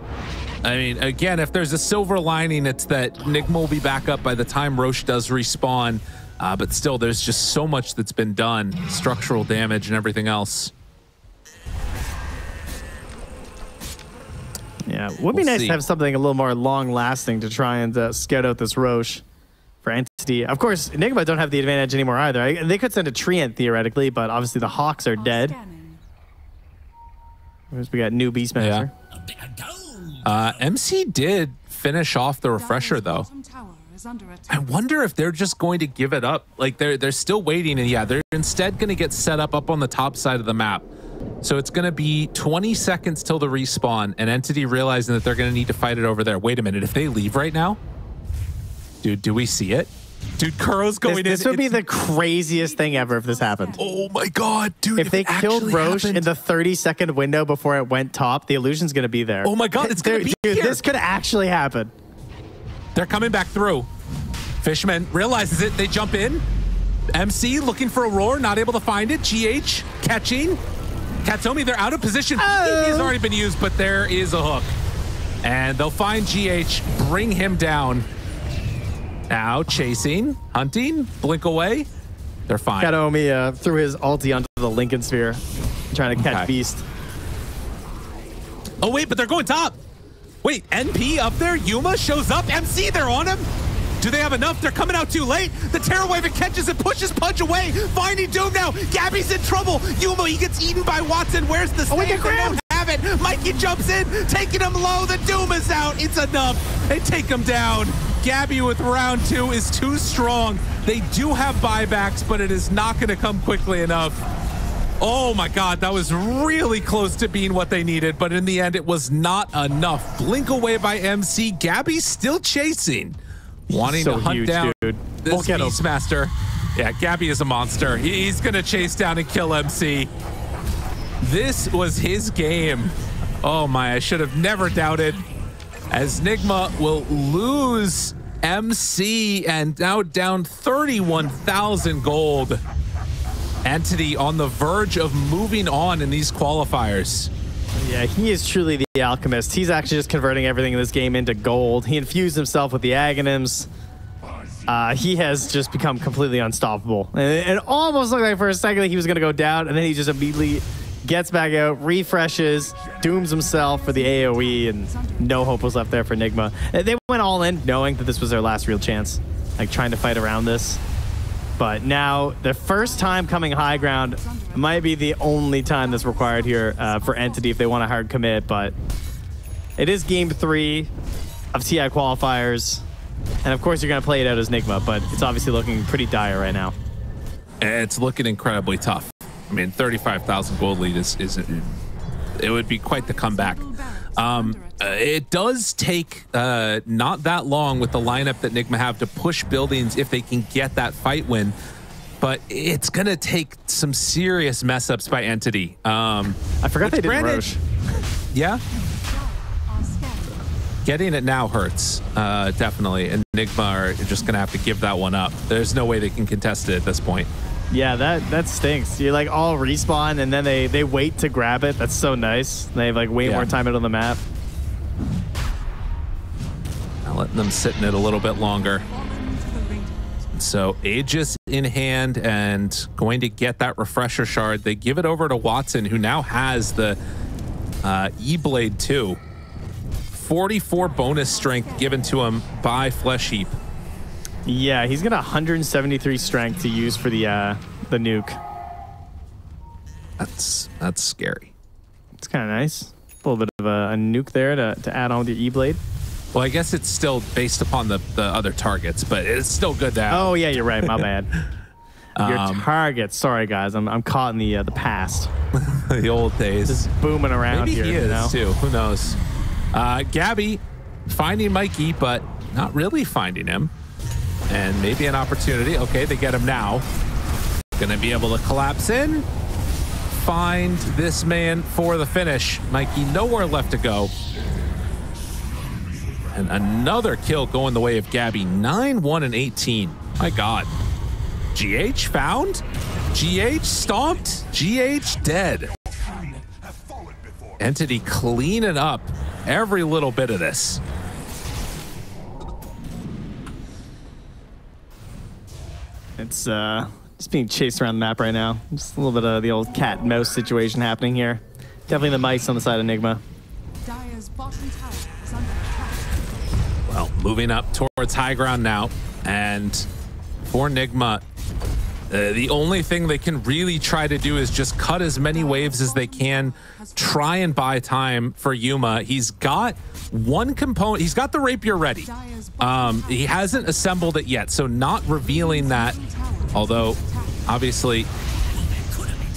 I mean, again, if there's a silver lining, it's that Nigma will be back up by the time Roche does respawn. But still, there's just so much that's been done. Structural damage and everything else. Yeah, would be nice to have something a little more long-lasting to try and scout out this Roche for Entity. Of course, Nigma don't have the advantage anymore either. They could send a Treant theoretically, but obviously the Hawks are dead. We got new Beastmaster. Yeah. MC did finish off the refresher though. I wonder if they're just going to give it up. Like they're still waiting, and yeah, they're instead going to get set up on the top side of the map. So it's going to be 20 seconds till the respawn, and Entity realizing that they're going to need to fight it over there. Wait a minute, if they leave right now, dude, do we see it? Dude, Kuro's going in. This would be the craziest thing ever if this happened. Oh my god, dude. If they killed Roche in the 30-second window before it went top, the illusion's going to be there. Oh my god, it's going to be dude, here. This could actually happen. They're coming back through. Fishman realizes it. They jump in. MC looking for a roar, not able to find it. GH catching. Katomi, they're out of position. BKB has already been used, but there is a hook. And they'll find GH, bring him down. Now chasing, hunting, blink away. They're fine. Katomi threw his ulti onto the Lincoln Sphere, trying to catch Beast. Oh wait, but they're going top. Wait, NP up there? Yuma shows up. MC, they're on him. Do they have enough? They're coming out too late. The Terror Wave, it catches and pushes Pudge away. Finding Doom now. Gabby's in trouble. Yuma, he gets eaten by Watson. Where's the stand? They don't have it. Mikey jumps in, taking him low. The Doom is out. It's enough. They take him down. Gabby with round 2 is too strong. They do have buybacks, but it is not going to come quickly enough. Oh my god, that was really close to being what they needed, but in the end, it was not enough. Blink away by MC. Gabby's still chasing. Wanting to hunt down this Beastmaster. Yeah, Gabby is a monster. He's going to chase down and kill MC. This was his game. Oh my, I should have never doubted. As Nigma will lose MC and now down 31,000 gold. Entity on the verge of moving on in these qualifiers. Yeah, he is truly the alchemist. He's actually just converting everything in this game into gold. He infused himself with the Aghanims. He has just become completely unstoppable. And it almost looked like for a second he was going to go down, and then he just immediately gets back out, refreshes, dooms himself for the AoE, and no hope was left there for Nigma. They went all in knowing that this was their last real chance, like trying to fight around this. But now, the first time coming high ground might be the only time that's required here for Entity if they want a hard commit. But it is game 3 of TI qualifiers. And of course, you're going to play it out as Nigma, but it's obviously looking pretty dire right now. It's looking incredibly tough. I mean, 35,000 gold lead is it would be quite the comeback. It does take not that long with the lineup that Nigma have to push buildings if they can get that fight win, but it's gonna take some serious mess ups by Entity. I forgot they did Roche. Yeah, getting it now hurts definitely, and Nigma are just gonna have to give that one up. There's no way they can contest it at this point. Yeah, that stinks. You're like all respawn and then they wait to grab it. That's so nice. They have like way more time out on the map. Letting them sit in it a little bit longer. So Aegis in hand and going to get that refresher shard. They give it over to Watson, who now has the E-Blade too. 44 bonus strength given to him by Flesh Heap. Yeah, he's got 173 strength to use for the nuke. That's scary. It's kind of nice. A little bit of a nuke there to add on with your E-Blade. Well, I guess it's still based upon the other targets, but it's still good to have. Oh yeah, you're right. My bad. Your targets. Sorry guys, I'm caught in the past. The old days. Just booming around Maybe here. He is you know? too. Who knows? Gabby finding Mikey, but not really finding him. And maybe an opportunity. Okay, they get him now. Gonna be able to collapse in, find this man for the finish. Mikey, nowhere left to go. And another kill going the way of Gabby. 9-1 and 18. My God. GH found? GH stomped? GH dead. Entity cleaning up every little bit of this. It's just being chased around the map right now. Just a little bit of the old cat and mouse situation happening here. Definitely the mice on the side of Nigma. Dire's bottom tower is under attack. Well, moving up towards high ground now. And for Nigma, the only thing they can really try to do is just cut as many waves as they can, try and buy time for Yuma. He's got one component. He's got the rapier ready. He hasn't assembled it yet, so not revealing that. Although, obviously,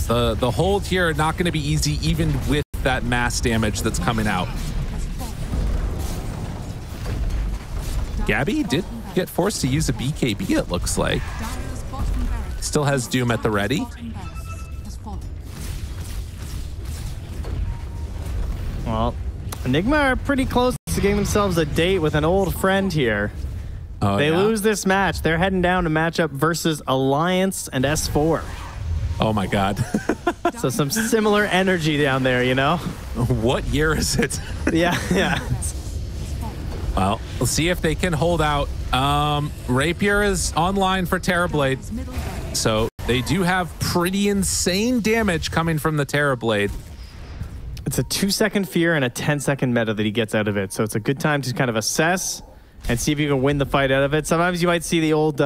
the hold here not going to be easy, even with that mass damage that's coming out. Gabby did get forced to use a BKB, it looks like. Still has Doom at the ready. Well, Nigma are pretty close to getting themselves a date with an old friend here. Oh, they yeah? lose this match. They're heading down to match up versus Alliance and S4. Oh my God. So some similar energy down there, you know? What year is it? Yeah. Well, we'll see if they can hold out. Rapier is online for Terrorblade, so they do have pretty insane damage coming from the Terrorblade. It's a 2-second fear and a 10-second meta that he gets out of it, so it's a good time to kind of assess and see if you can win the fight out of it. Sometimes you might see the old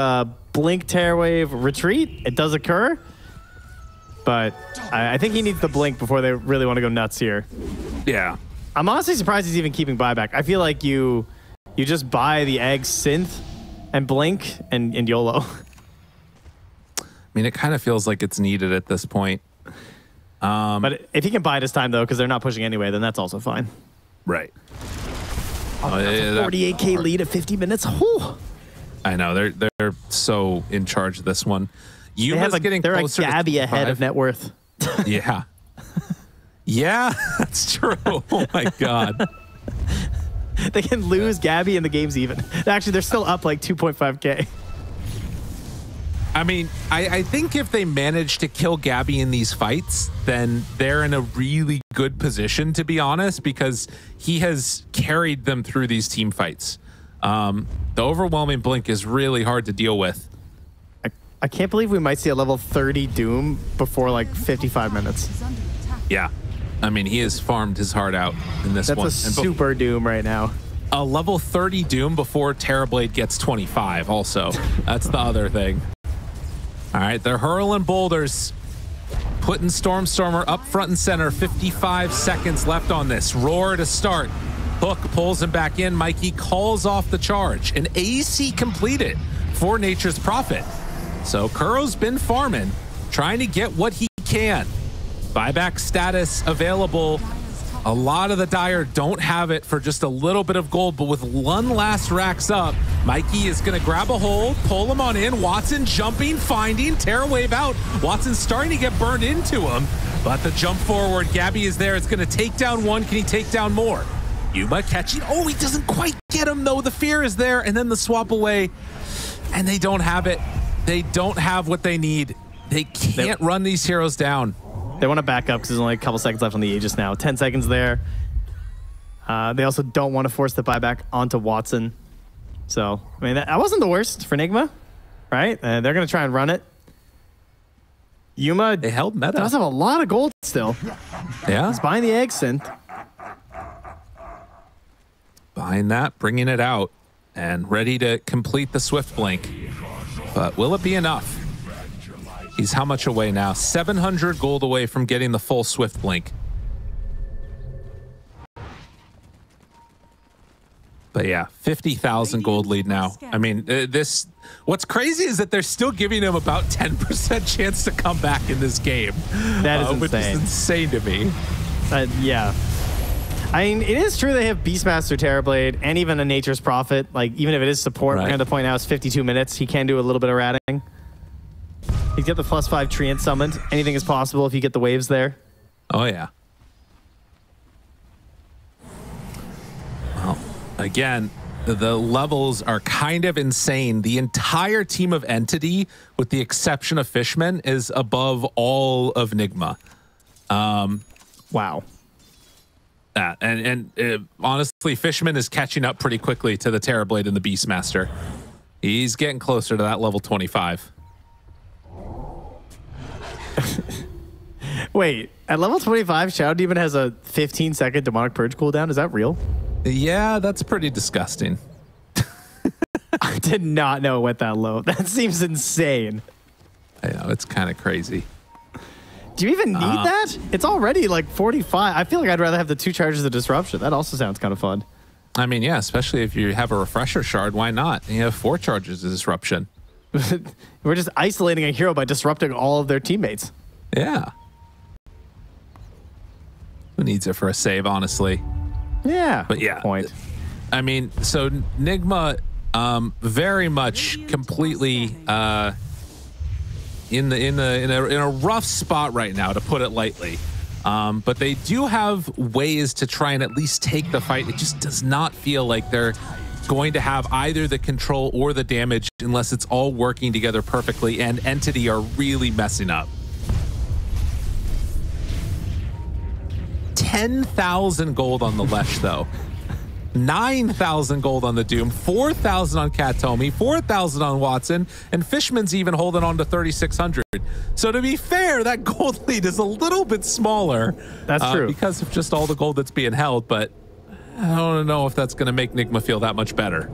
blink Terrorwave retreat. It does occur, but I think he needs the blink before they really want to go nuts here. Yeah. I'm honestly surprised he's even keeping buyback. I feel like you just buy the egg synth and blink and YOLO. I mean, it kind of feels like it's needed at this point. But if he can buy this time, though, because they're not pushing anyway, then that's also fine. Right. That's a 48K lead at 50 minutes. Whew. I know. They're so in charge of this one. Yuma's getting closer. They're a Gabby ahead of net worth. Yeah. Yeah, that's true. Oh, my God. They can lose Gabby and the game's even. Actually, they're still up like 2.5K. I mean, I think if they manage to kill Gabby in these fights, then they're in a really good position, to be honest, because he has carried them through these team fights. The overwhelming blink is really hard to deal with. I can't believe we might see a level 30 Doom before like 55 minutes. Yeah. I mean, he has farmed his heart out in this one. That's a super Doom right now. A level 30 Doom before Terrorblade gets 25 also. That's the other thing. All right, they're hurling boulders. Putting Stormstormer up front and center. 55 seconds left on this. Roar to start. Hook pulls him back in. Mikey calls off the charge. An AC completed for Nature's Prophet. So Kuro's been farming, trying to get what he can. Buyback status available. A lot of the Dire don't have it for just a little bit of gold, but with one last racks up, Mikey is going to grab a hold, pull him on in. Watson jumping, finding, Terrorwave out. Watson's starting to get burned into him, but the jump forward, Gabby is there. It's going to take down one. Can he take down more? Yuma catching. Oh, he doesn't quite get him, though. The fear is there, and then the swap away, and they don't have it. They don't have what they need. They can't run these heroes down. They want to back up because there's only a couple seconds left on the Aegis now. 10 seconds there. They also don't want to force the buyback onto Watson. So, I mean, that wasn't the worst for Nigma, right? They're going to try and run it. Yuma, they held meta. Does have a lot of gold still. Yeah. He's buying the egg synth. Buying that, bringing it out, and ready to complete the Swift Blink. But will it be enough? He's how much away now? 700 gold away from getting the full Swift Blink. But yeah, 50,000 gold lead now. I mean, what's crazy is that they're still giving him about 10% chance to come back in this game. That is insane. Which is insane to me. Yeah. I mean, it is true they have Beastmaster, Terrorblade, and even a Nature's Prophet. Like, even if it is support, we're at the point now it's 52 minutes. He can do a little bit of ratting. You get the +5 Treant summoned. Anything is possible if you get the waves there. Oh, yeah. Well, again, the levels are kind of insane. The entire team of Entity, with the exception of Fishman, is above all of Nigma. Wow. Honestly, Fishman is catching up pretty quickly to the Terrorblade and the Beastmaster. He's getting closer to that level 25. Wait, at level 25, Shadow Demon has a 15-second Demonic Purge cooldown. Is that real? Yeah, that's pretty disgusting. I did not know it went that low. That seems insane. I know, it's kind of crazy. Do you even need that? It's already like 45. I feel like I'd rather have the 2 charges of Disruption. That also sounds kind of fun. I mean, yeah, especially if you have a Refresher Shard, why not? You have 4 charges of Disruption. We're just isolating a hero by disrupting all of their teammates. Yeah. Who needs it for a save, honestly? Yeah. But yeah. Point. I mean, so Nigma very much completely in a rough spot right now, to put it lightly. But they do have ways to try and at least take the fight. It just does not feel like they're going to have either the control or the damage unless it's all working together perfectly, and Entity are really messing up. 10,000 gold on the Lesh, though. 9,000 gold on the Doom, 4,000 on Katomi, 4,000 on Watson, and Fishman's even holding on to 3,600. So to be fair, that gold lead is a little bit smaller. That's true. Because of just all the gold that's being held, but I don't know if that's going to make Nigma feel that much better.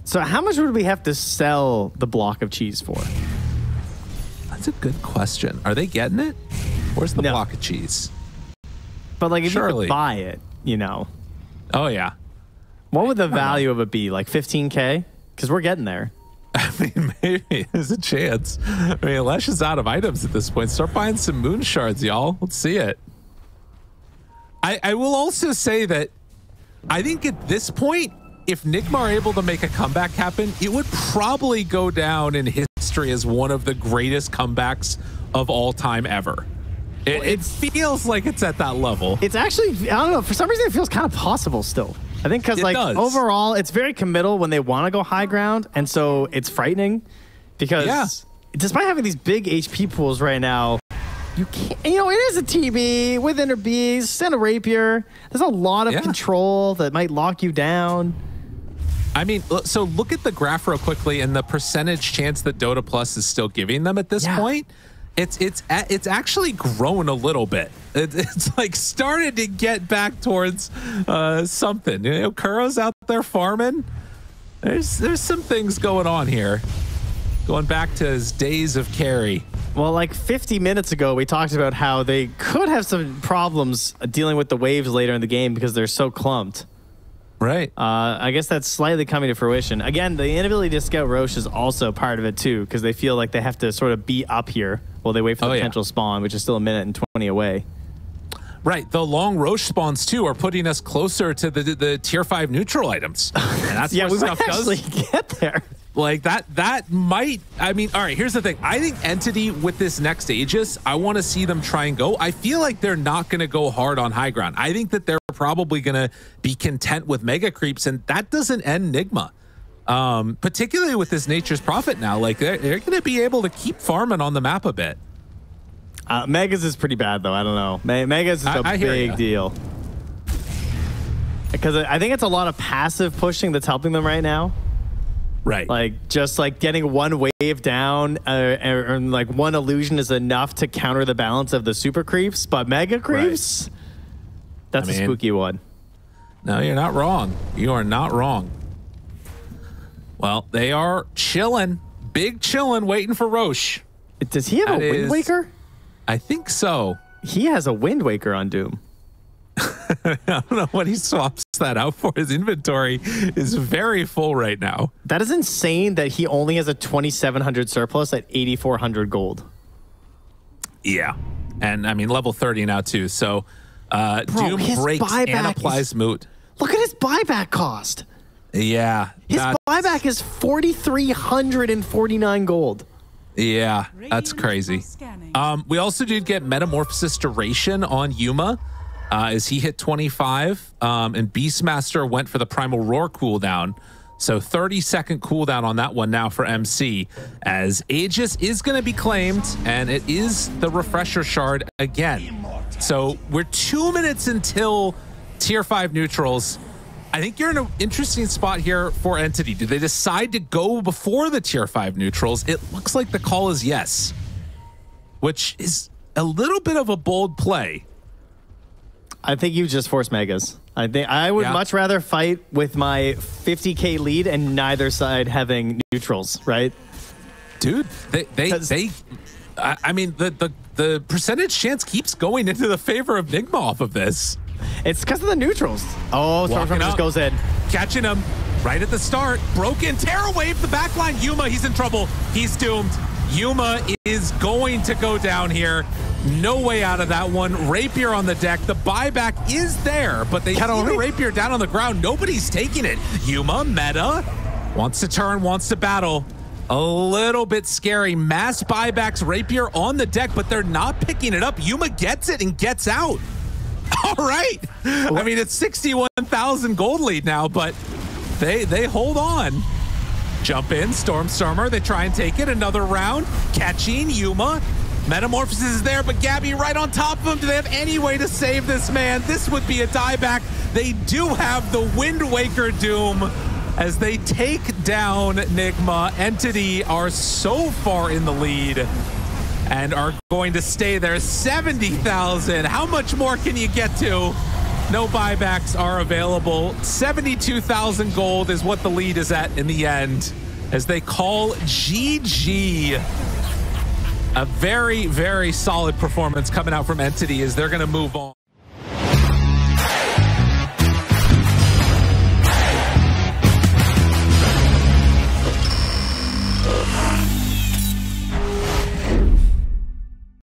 So how much would we have to sell the block of cheese for? That's a good question. Are they getting it? Where's the block of cheese? But like if you Surely. could buy it, you know. Oh, yeah. What would the value of it be? Like 15K? Because we're getting there. I mean, maybe there's a chance. I mean, Lesh is out of items at this point. Start buying some moon shards, y'all. Let's see it. I will also say that I think at this point, if Nigma are able to make a comeback happen, it would probably go down in history as one of the greatest comebacks of all time ever. It feels like it's at that level. It's actually, I don't know, for some reason it feels kind of possible still. I think because like overall, it's very committal when they want to go high ground, and so it's frightening because despite having these big HP pools right now, you can't, you know, it is a TB with Inner Beast and a Rapier. There's a lot of control that might lock you down. I mean, so look at the graph real quickly and the percentage chance that Dota Plus is still giving them at this point. It's actually grown a little bit. It's like started to get back towards something. You know, Kuro's out there farming. There's some things going on here. Going back to his days of carry. Well, like 50 minutes ago, we talked about how they could have some problems dealing with the waves later in the game because they're so clumped. Right. I guess that's slightly coming to fruition. Again, the inability to scout Roche is also part of it too, because they feel like they have to sort of be up here while they wait for the potential spawn, which is still 1 minute and 20 away. Right. The long Roche spawns too are putting us closer to the tier 5 neutral items. And that's yeah, where we stuff might actually get there. Like that might, I mean, all right, here's the thing. I think Entity with this next Aegis, I want to see them try and go. I feel like they're not going to go hard on high ground. I think that they're probably going to be content with mega creeps, and that doesn't end Nigma. Particularly with this Nature's Prophet now, like they're going to be able to keep farming on the map a bit. Megas is pretty bad though. I don't know. Megas is a big deal. Because I think it's a lot of passive pushing that's helping them right now. Right. Like just like getting one wave down or like one illusion is enough to counter the balance of the super creeps, but mega creeps, that's a spooky one. No, you're not wrong. You are not wrong. Well, they are chilling, big chilling, waiting for Roche. Does he have a Wind Waker? I think so. He has a Wind Waker on Doom. I don't know what he swaps that out for. His inventory is very full right now. That is insane that he only has a 2,700 surplus at 8,400 gold. Yeah. And I mean, level 30 now too. So Doom breaks and applies moot. Look at his buyback cost. Yeah. His buyback is 4,349 gold. Yeah, that's crazy. We also did get Metamorphosis duration on Yuma as he hit 25, and Beastmaster went for the Primal Roar cooldown. So 30-second cooldown on that one now for MC, as Aegis is going to be claimed, and it is the Refresher Shard again. So we're 2 minutes until Tier 5 neutrals. I think you're in an interesting spot here for Entity. Did they decide to go before the Tier 5 neutrals? It looks like the call is yes, which is a little bit of a bold play. I think you just force megas. I think I would much rather fight with my 50k lead and neither side having neutrals, right? Dude, I mean, the percentage chance keeps going into the favor of Nigma off of this. It's because of the neutrals. Oh, Stormtrooper just goes in. Catching him right at the start. Broken. Terror Wave, the backline. Yuma, he's in trouble. He's doomed. Yuma is going to go down here. No way out of that one. Rapier on the deck. The buyback is there, but they see the Rapier down on the ground. Nobody's taking it. Yuma, meta, wants to turn, wants to battle. A little bit scary. Mass buybacks, Rapier on the deck, but they're not picking it up. Yuma gets it and gets out. All right. I mean, it's 61,000 gold lead now, but they hold on. Jump in, Stormstormer. They try and take it. Another round. Catching Yuma. Metamorphosis is there, but Gabby right on top of him. Do they have any way to save this man? This would be a dieback. They do have the Wind Waker Doom as they take down Nigma. Entity are so far in the lead and are going to stay there. 70,000. How much more can you get to? No buybacks are available. 72,000 gold is what the lead is at in the end as they call GG. A very, very solid performance coming out from Entity as they're going to move on.